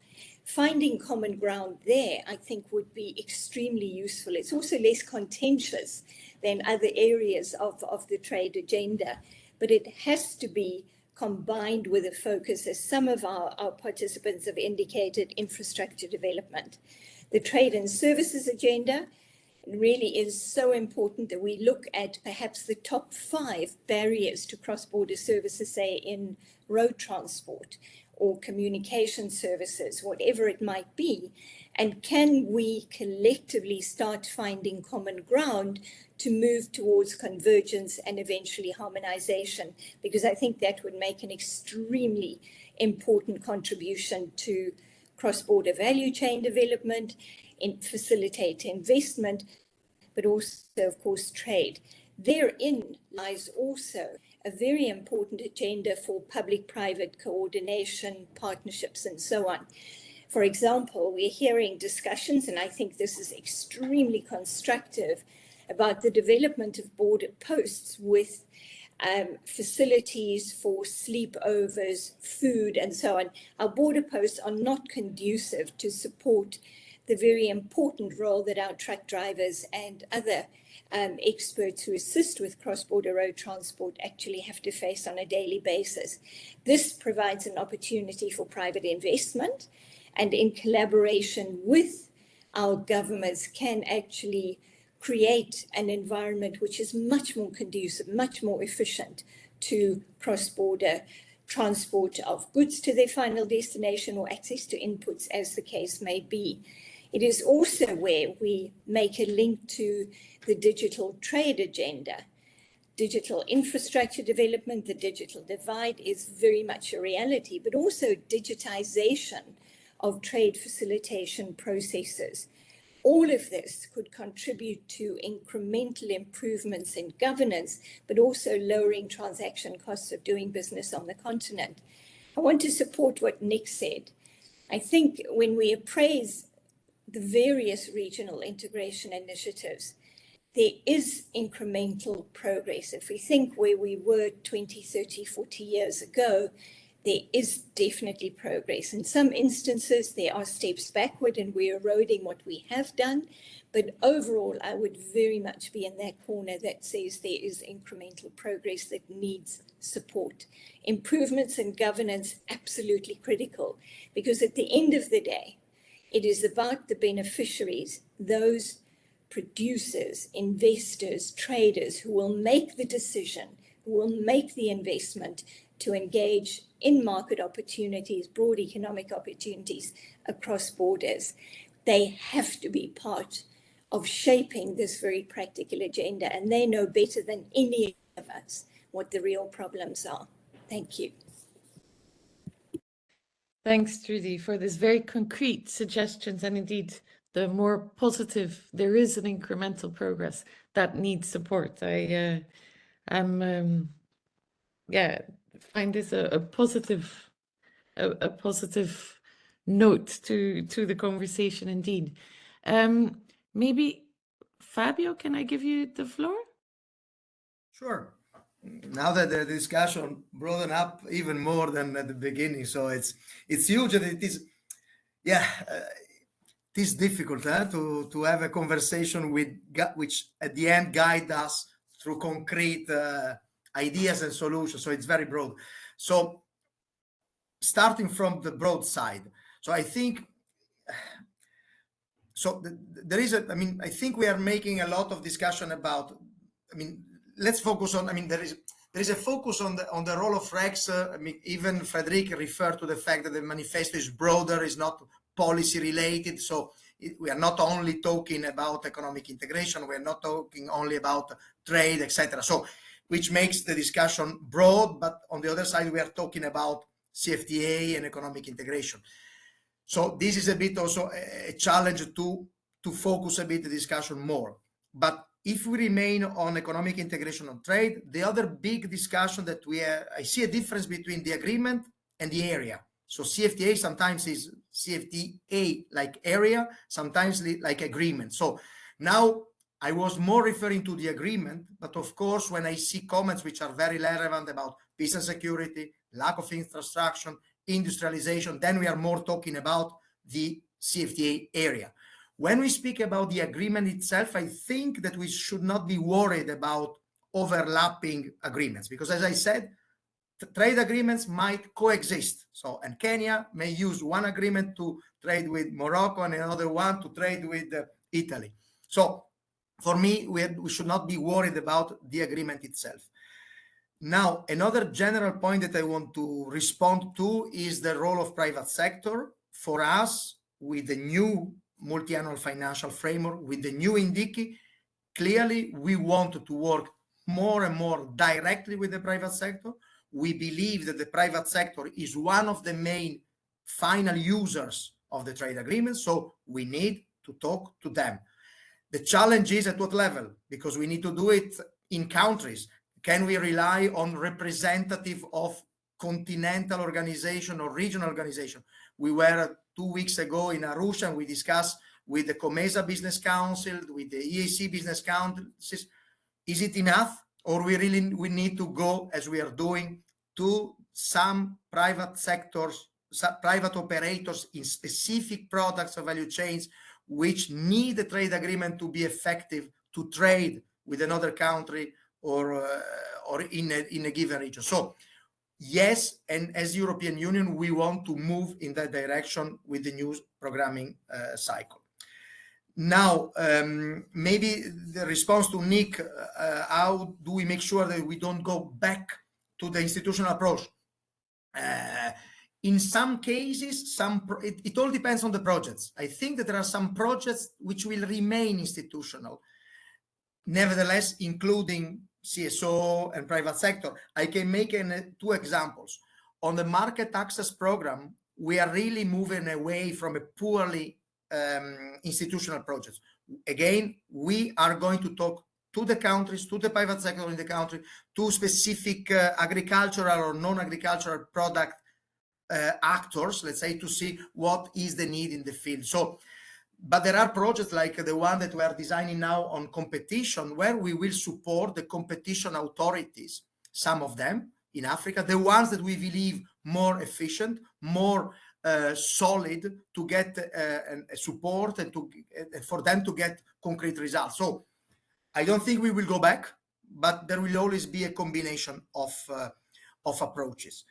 Finding common ground there, I think, would be extremely useful. It's also less contentious than other areas of the trade agenda, but it has to be combined with a focus, as some of our participants have indicated, infrastructure development. The trade and services agenda It really is so important that we look at perhaps the top 5 barriers to cross-border services, say in road transport or communication services, whatever it might be. And can we collectively start finding common ground to move towards convergence and eventually harmonization? Because I think that would make an extremely important contribution to cross-border value chain development, facilitate investment, but also, of course, trade. Therein lies also a very important agenda for public-private coordination, partnerships, and so on. For example, we're hearing discussions, and I think this is extremely constructive, about the development of border posts with facilities for sleepovers, food, and so on. Our border posts are not conducive to support the very important role that our truck drivers and other experts who assist with cross-border road transport actually have to face on a daily basis. This provides an opportunity for private investment, and in collaboration with our governments can actually create an environment which is much more conducive, much more efficient to cross-border transport of goods to their final destination or access to inputs, as the case may be. It is also where we make a link to the digital trade agenda. Digital infrastructure development, the digital divide is very much a reality, but also digitization of trade facilitation processes. All of this could contribute to incremental improvements in governance, but also lowering transaction costs of doing business on the continent. I want to support what Nick said. I think when we appraise the various regional integration initiatives, there is incremental progress. If we think where we were 20, 30, 40 years ago, there is definitely progress. In some instances, there are steps backward and we're eroding what we have done. But overall, I would very much be in that corner that says there is incremental progress that needs support. Improvements in governance, absolutely critical, because at the end of the day, it is about the beneficiaries, those producers, investors, traders who will make the decision, who will make the investment to engage in market opportunities, broad economic opportunities across borders. They have to be part of shaping this very practical agenda, and they know better than any of us what the real problems are. Thank you. Thanks, Trudy, for this very concrete suggestions. And indeed, the more positive, there is an incremental progress that needs support. I find this a positive note to the conversation indeed. Maybe Fabio, can I give you the floor? Sure. Now that the discussion broadened up even more than at the beginning, so it's huge, and it is, it is difficult to have a conversation which at the end guide us through concrete ideas and solutions. So it's very broad. So starting from the broad side, so I think. So there is I think we are making a lot of discussion about. Let's focus on. There is a focus on the role of REX. Even Fredrik referred to the fact that the manifesto is broader, is not policy related. So we are not only talking about economic integration. We are not talking only about trade, etc. So which makes the discussion broad. But on the other side, we are talking about CFTA and economic integration. So this is a bit also a challenge to focus a bit the discussion more. But if we remain on economic integration on trade, the other big discussion that I see a difference between the agreement and the area. So CFTA sometimes is CFTA like area, sometimes like agreement. So now I was more referring to the agreement, but of course, when I see comments which are very relevant about peace and security, lack of infrastructure, industrialization, then we are more talking about the CFTA area. When we speak about the agreement itself, I think that we should not be worried about overlapping agreements, because as I said, trade agreements might coexist. So, and Kenya may use one agreement to trade with Morocco and another one to trade with Italy. So for me, we should not be worried about the agreement itself. Now, another general point that I want to respond to is the role of private sector. For us, with the new multi-annual financial framework, with the new INDICI, clearly we want to work more and more directly with the private sector. We believe that the private sector is one of the main final users of the trade agreement, so we need to talk to them. The challenge is at what level, because we need to do it in countries. Can we rely on representative of continental organization or regional organization? We were 2 weeks ago in Arusha and we discussed with the COMESA Business Council, with the EAC Business Council. Is it enough, or we need to go, as we are doing, to some private sectors, private operators in specific products or value chains which need a trade agreement to be effective to trade with another country or in a given region. So yes, and as European Union, we want to move in that direction with the new programming cycle. Now, maybe the response to Nick, how do we make sure that we don't go back to the institutional approach? In some cases, it all depends on the projects. I think that there are some projects which will remain institutional. Nevertheless, including CSO and private sector, I can make 2 examples. On the market access program, we are really moving away from a purely institutional projects. Again, we are going to talk to the countries, to the private sector in the country, to specific agricultural or non-agricultural product actors, let's say, to see what is the need in the field. So, but there are projects like the one that we are designing now on competition, where we will support the competition authorities, some of them in Africa, the ones that we believe more efficient, more solid, to get support and for them to get concrete results. So I don't think we will go back, but there will always be a combination of approaches.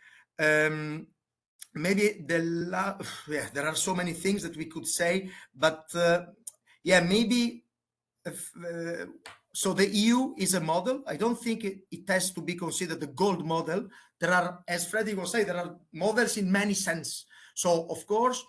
Maybe there are so many things that we could say, but yeah, maybe so the EU is a model. I don't think it has to be considered the gold model. There are, as Fredrik was saying, there are models in many senses. So of course,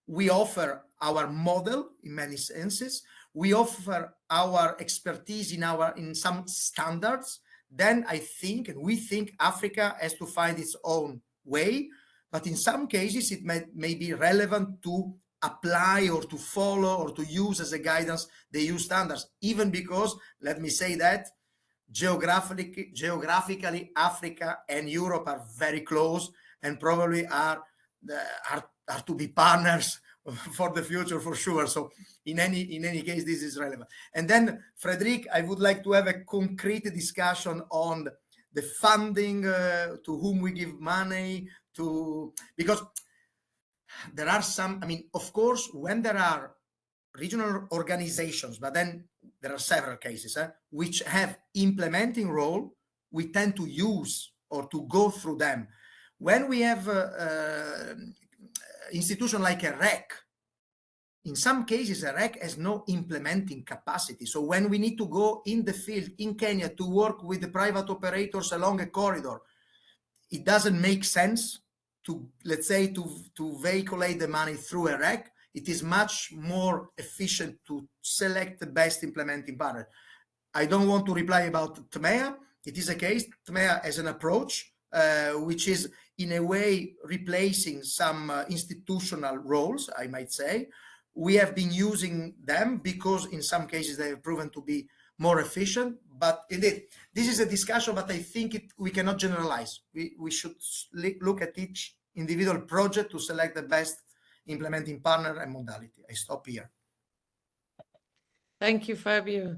we offer our model in many senses. We offer our expertise in some standards. Then I think, and we think, Africa has to find its own way. But in some cases, it may be relevant to apply or to follow or to use as a guidance the EU standards, even because, let me say that, geographically, Africa and Europe are very close and probably are to be partners for the future for sure. So in any case, this is relevant. And then, Fredrik, I would like to have a concrete discussion on the funding, to whom we give money, because there are some, I mean, of course, when there are regional organizations, but then there are several cases which have implementing role, we tend to use or to go through them. When we have institution like a REC, in some cases, a REC has no implementing capacity. So when we need to go in the field in Kenya to work with the private operators along a corridor, it doesn't make sense to, let's say, to vehiculate the money through a REC. It is much more efficient to select the best implementing partner. I don't want to reply about TMEA. It is a case, TMEA as an approach, which is in a way replacing some institutional roles, I might say. We have been using them because in some cases they have proven to be more efficient. But indeed, this is a discussion, but I think we cannot generalize. We should look at each individual project to select the best implementing partner and modality. I stop here. Thank you, Fabio.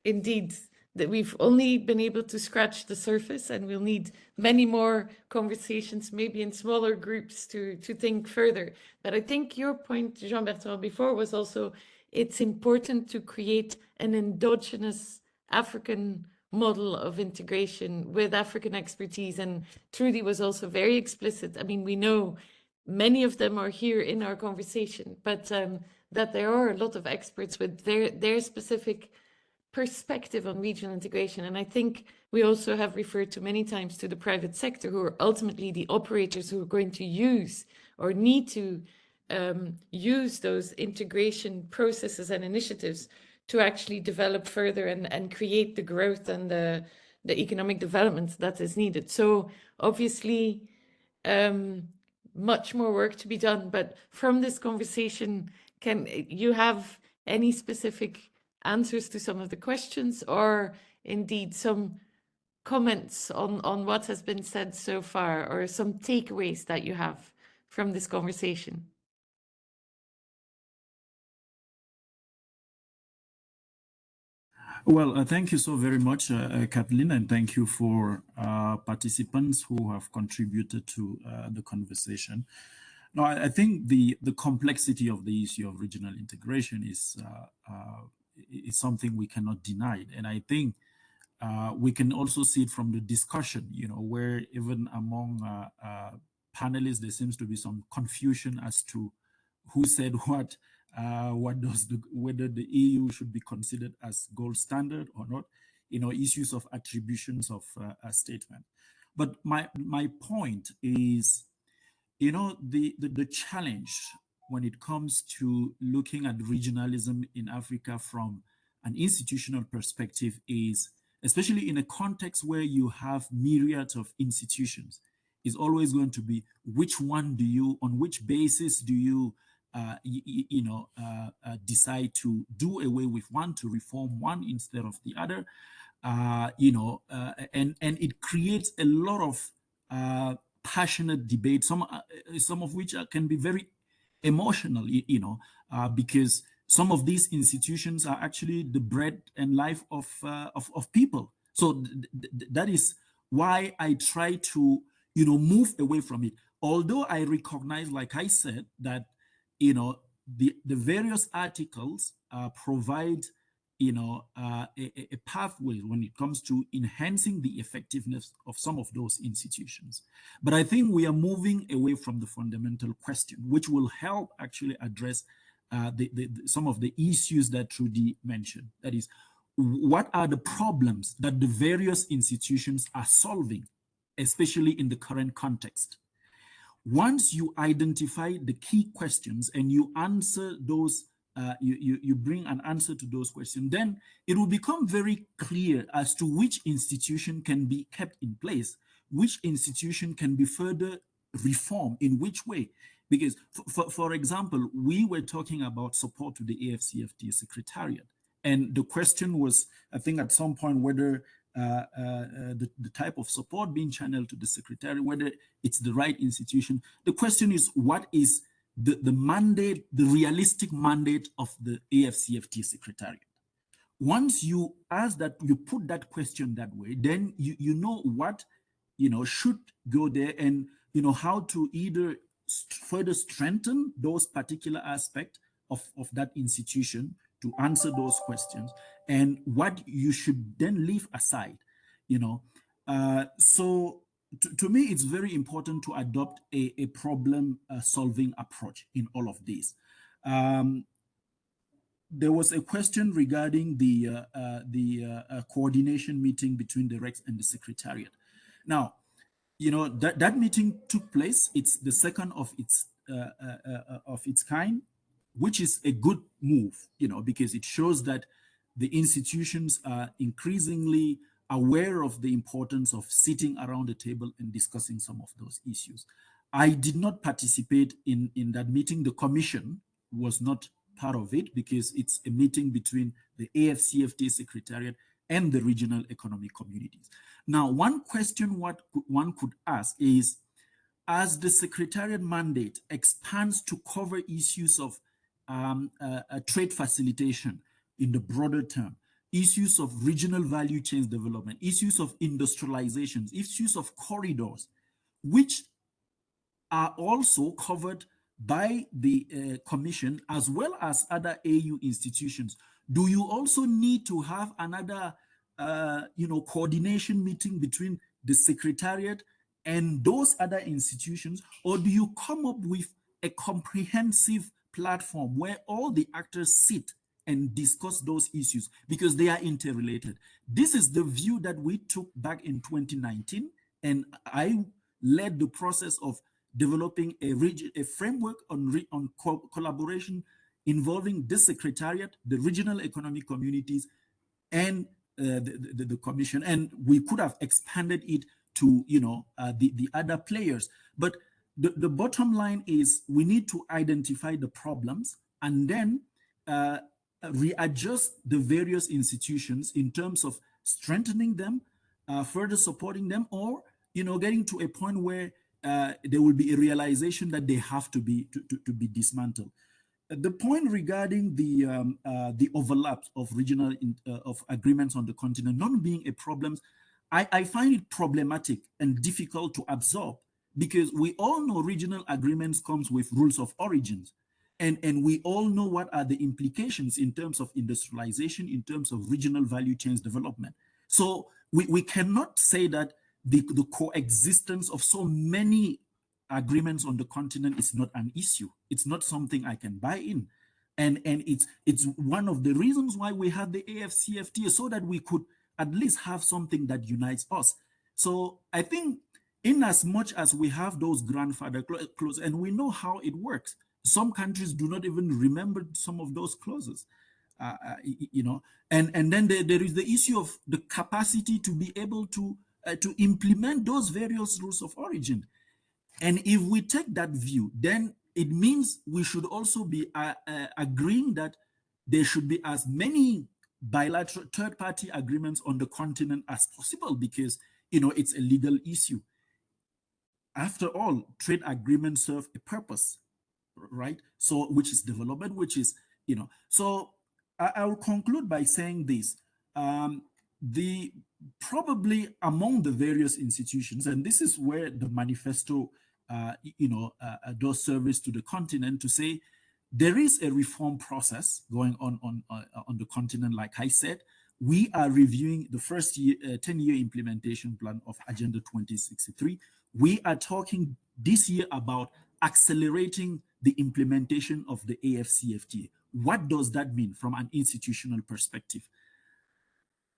Indeed, that we've only been able to scratch the surface, and we'll need many more conversations, maybe in smaller groups, to think further. But I think your point, Jean-Bertrand, before was also, it's important to create an endogenous African model of integration with African expertise. And Trudy was also very explicit. I mean, we know many of them are here in our conversation, but that there are a lot of experts with their specific perspective on regional integration. And I think we also have referred to many times to the private sector, who are ultimately the operators who are going to use or need to use those integration processes and initiatives to actually develop further and create the growth and the economic development that is needed. So obviously, much more work to be done. But from this conversation, can you have any specific answers to some of the questions, or indeed some comments on what has been said so far, or some takeaways that you have from this conversation? Well, thank you so very much, Kathleen, and thank you for participants who have contributed to the conversation. No, I think the complexity of the issue of regional integration is something we cannot deny, and I think we can also see it from the discussion, where even among panelists there seems to be some confusion as to who said what. Whether the EU should be considered as gold standard or not, issues of attributions of a statement. But my point is, the challenge when it comes to looking at regionalism in Africa from an institutional perspective is, especially in a context where you have myriads of institutions, is always going to be which one do you, on which basis do you decide to do away with one, to reform one instead of the other, and it creates a lot of passionate debate, some of which can be very emotional, because some of these institutions are actually the bread and life of people. So that is why I try to move away from it. Although I recognize, like I said, that the various articles provide a pathway when it comes to enhancing the effectiveness of some of those institutions. But I think we are moving away from the fundamental question, which will help actually address some of the issues that Trudy mentioned. That is, what are the problems that the various institutions are solving, especially in the current context? Once you identify the key questions and you answer those, you bring an answer to those questions, then it will become very clear as to which institution can be kept in place, which institution can be further reformed, in which way. Because, for example, we were talking about support to the AfCFTA Secretariat. And the question was, I think at some point, whether the type of support being channeled to the Secretariat, whether it's the right institution. The question is, what is the mandate, the realistic mandate of the AfCFTA Secretariat? Once you ask that, you put that question that way, then you know what should go there, and how to either further strengthen those particular aspects of that institution to answer those questions, and what you should then leave aside. So to me, it's very important to adopt a problem solving approach in all of this. There was a question regarding the coordination meeting between the Rex and the Secretariat. Now, that meeting took place. It's the second of its kind, which is a good move, because it shows that the institutions are increasingly aware of the importance of sitting around the table and discussing some of those issues. I did not participate in that meeting. The Commission was not part of it because it's a meeting between the AfCFTA Secretariat and the regional economic communities. Now, one question what one could ask is, as the Secretariat mandate expands to cover issues of trade facilitation in the broader term, issues of regional value chains development, issues of industrialization, issues of corridors, which are also covered by the Commission as well as other AU institutions. Do you also need to have another coordination meeting between the Secretariat and those other institutions, or do you come up with a comprehensive platform where all the actors sit and discuss those issues because they are interrelated. This is the view that we took back in 2019, and I led the process of developing a framework on collaboration involving the Secretariat, the regional economic communities, and the Commission. And we could have expanded it to the other players. But the bottom line is we need to identify the problems and then readjust the various institutions in terms of strengthening them, further supporting them, or getting to a point where there will be a realization that they have to be dismantled. The point regarding the overlaps of regional of agreements on the continent not being a problem, I find it problematic and difficult to absorb because we all know regional agreements comes with rules of origins. And we all know what are the implications in terms of industrialization, in terms of regional value chains development. So we cannot say that the coexistence of so many agreements on the continent is not an issue. It's not something I can buy in. And it's one of the reasons why we had the AfCFTA, so that we could at least have something that unites us. So I think in as much as we have those grandfather clauses, and we know how it works, some countries do not even remember some of those clauses, and then there is the issue of the capacity to be able to implement those various rules of origin. And if we take that view, then it means we should also be agreeing that there should be as many bilateral third-party agreements on the continent as possible, because it's a legal issue. After all, trade agreements serve a purpose, right? So, which is development, which is, so I will conclude by saying this. Probably among the various institutions, and this is where the manifesto, does service to the continent, to say there is a reform process going on the continent. Like I said, we are reviewing the first 10-year implementation plan of Agenda 2063. We are talking this year about accelerating the implementation of the AfCFTA. What does that mean from an institutional perspective?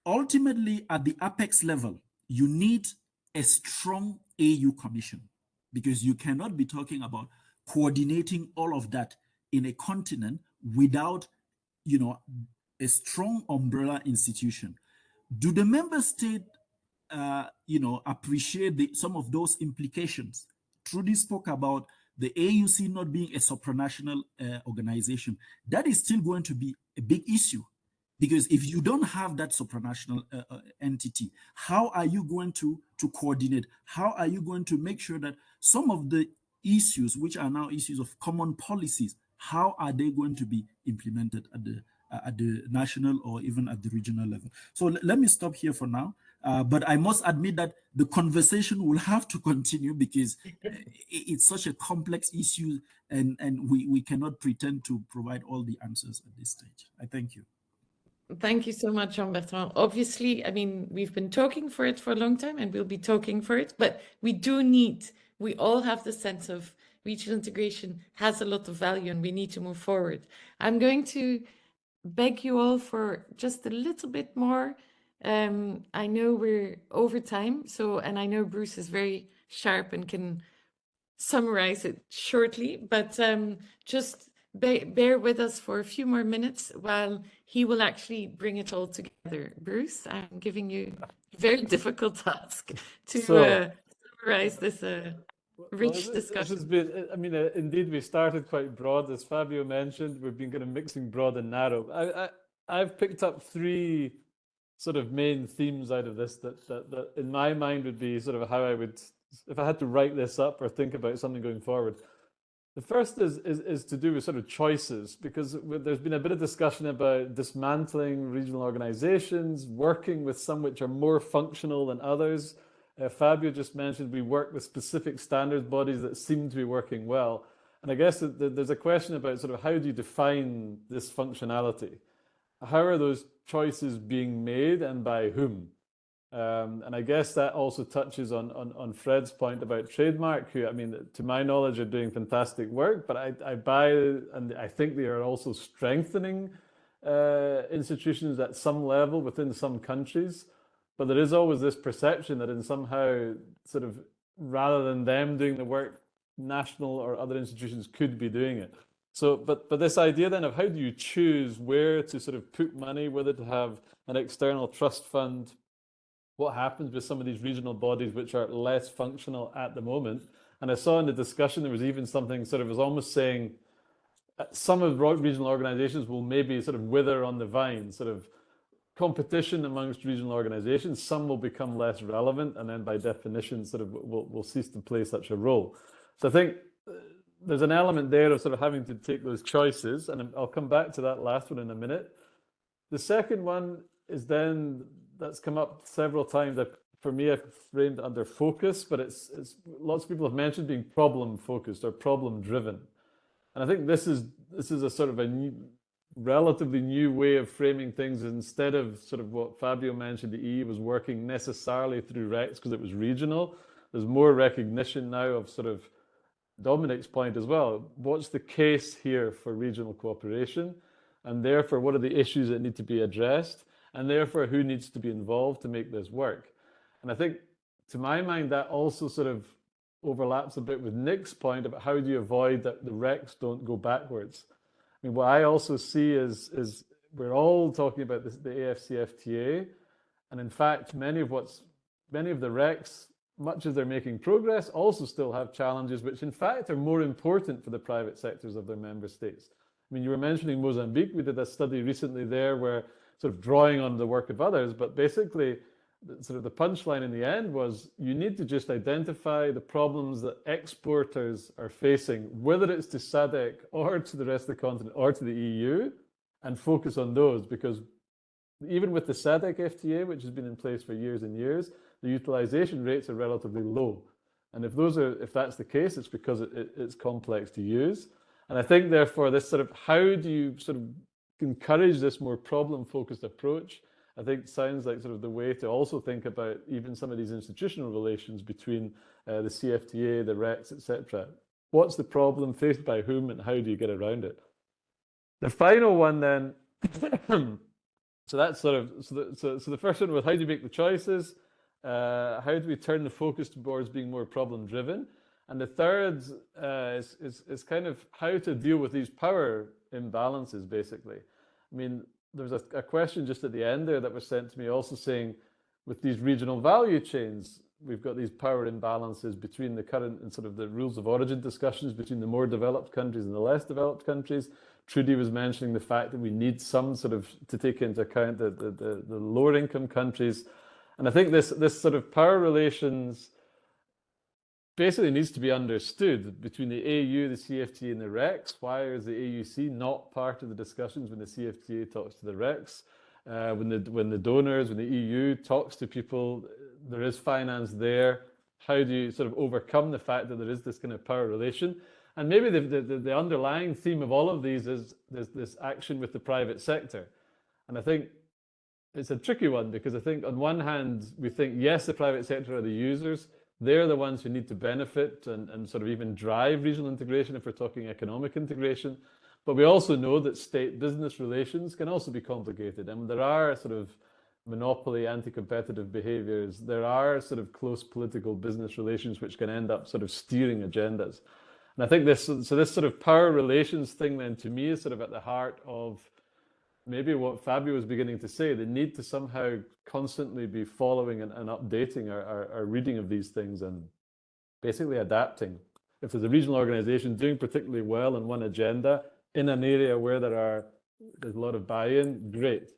Ultimately, at the apex level, you need a strong AU Commission, because you cannot be talking about coordinating all of that in a continent without, a strong umbrella institution. Do the member state, appreciate some of those implications? Trudy spoke about the AUC not being a supranational organization. That is still going to be a big issue, because if you don't have that supranational entity, how are you going to coordinate? How are you going to make sure that some of the issues, which are now issues of common policies, how are they going to be implemented at the national or even at the regional level? So let me stop here for now. But I must admit that the conversation will have to continue, because it's such a complex issue, and we cannot pretend to provide all the answers at this stage. I thank you. Thank you so much, Jean-Bertrand. Obviously, I mean, we've been talking for it for a long time, and we'll be talking for it, but we all have the sense of regional integration has a lot of value, and we need to move forward. I'm going to beg you all for just a little bit more. I know we're over time, and I know Bruce is very sharp and can summarize it shortly, but just bear with us for a few more minutes while he will actually bring it all together. Bruce, I'm giving you a very difficult task to summarize this rich discussion. Indeed, we started quite broad, as Fabio mentioned. We've been kind of mixing broad and narrow. I've picked up three sort of main themes out of this that in my mind would be sort of how I would, if I had to write this up or think about something going forward. The first is to do with sort of choices, because there's been a bit of discussion about dismantling regional organizations, working with some which are more functional than others. Fabio just mentioned we work with specific standards bodies that seem to be working well. And I guess there's a question about sort of how do you define this functionality? How are those choices being made, and by whom? And I guess that also touches on Fred's point about trademark, who, I mean, to my knowledge, are doing fantastic work, but I buy, and I think they are also strengthening institutions at some level within some countries. But there is always this perception that in somehow sort of, rather than them doing the work, national or other institutions could be doing it. So, but this idea then of how do you choose where to sort of put money, whether to have an external trust fund, what happens with some of these regional bodies which are less functional at the moment. And I saw in the discussion there was even something sort of was almost saying some of regional organizations will maybe sort of wither on the vine, sort of competition amongst regional organizations. Some will become less relevant, and then by definition sort of will cease to play such a role. So I think there's an element there of sort of having to take those choices, and I'll come back to that last one in a minute. The second one is then, that's come up several times. For me, I've framed it under focus, but it's lots of people have mentioned being problem focused or problem driven. And I think this is a sort of a relatively new way of framing things. Instead of sort of what Fabio mentioned, the EU was working necessarily through REX because it was regional. There's more recognition now of sort of Dominic's point as well. What's the case here for regional cooperation? And therefore, what are the issues that need to be addressed? And therefore, who needs to be involved to make this work? And I think, to my mind, that also sort of overlaps a bit with Nick's point about how do you avoid that the RECs don't go backwards. I mean, what I also see is we're all talking about this, the AfCFTA, and in fact, many of the RECs, much as they're making progress, also still have challenges which in fact are more important for the private sectors of their member states. I mean, you were mentioning Mozambique. We did a study recently there where sort of drawing on the work of others, but basically sort of the punchline in the end was you need to just identify the problems that exporters are facing, whether it's to SADC or to the rest of the continent or to the EU, and focus on those, because even with the SADC FTA, which has been in place for years and years, the utilization rates are relatively low. And if that's the case, it's because it's complex to use. And I think, therefore, this sort of, how do you sort of encourage this more problem-focused approach, I think sounds like sort of the way to also think about even some of these institutional relations between the CFTA, the RECs, etc. What's the problem faced by whom, and how do you get around it? The final one then, so that's sort of, so the first one was how do you make the choices? How do we turn the focus towards being more problem-driven? And the third is kind of how to deal with these power imbalances, basically. I mean, there's a question just at the end there that was sent to me also saying, with these regional value chains, we've got these power imbalances between the current and sort of the rules of origin discussions between the more developed countries and the less developed countries. Trudy was mentioning the fact that we need some sort of, to take into account the lower income countries. And I think this sort of power relations basically needs to be understood between the AU, the CFTA, and the RECs. Why is the AUC not part of the discussions when the CFTA talks to the RECs? When the donors, when the EU talks to people, there is finance there. How do you sort of overcome the fact that there is this kind of power relation? And maybe the underlying theme of all of these is this action with the private sector. And I think it's a tricky one, because I think on one hand, we think, yes, the private sector are the users. They're the ones who need to benefit and sort of even drive regional integration if we're talking economic integration. But we also know that state-business relations can also be complicated. And there are sort of monopoly, anti-competitive behaviors. There are sort of close political business relations which can end up sort of steering agendas. And I think this sort of power relations thing then to me is sort of at the heart of maybe what Fabio was beginning to say, the need to somehow constantly be following and updating our reading of these things and basically adapting. If there's a regional organization doing particularly well on one agenda in an area where there's a lot of buy-in, great.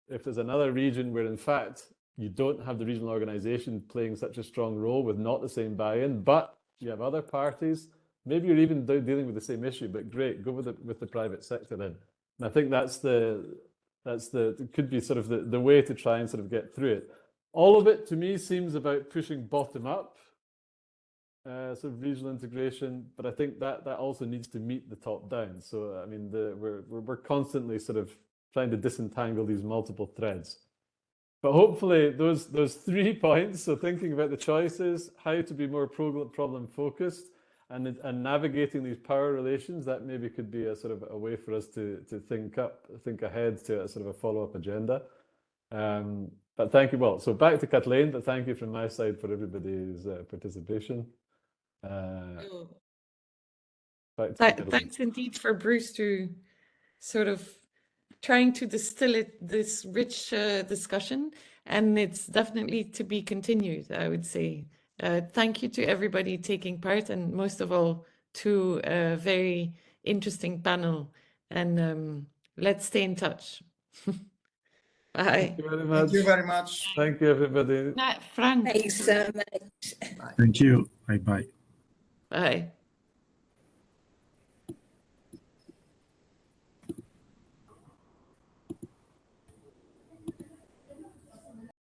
If there's another region where in fact you don't have the regional organization playing such a strong role with not the same buy-in, but you have other parties, maybe you're even dealing with the same issue, but great, go with the private sector then. And I think it could be sort of the way to try and sort of get through it. All of it to me seems about pushing bottom up, sort of regional integration, but I think that also needs to meet the top down. So I mean, we're constantly sort of trying to disentangle these multiple threads. But hopefully those 3 points, so thinking about the choices, how to be more problem focused, and navigating these power relations, that maybe could be a sort of a way for us to think ahead to a sort of a follow-up agenda. But thank you. Well, so back to Kathleen, but thank you from my side for everybody's participation. Thanks indeed for Bruce to sort of trying to distill this rich discussion, and it's definitely to be continued, I would say. Thank you to everybody taking part, and most of all to a very interesting panel, and let's stay in touch. Bye. Thank you very much. Thank you very much. Thank you, everybody. Frank. Thanks so much. Thank you. Bye-bye. Bye.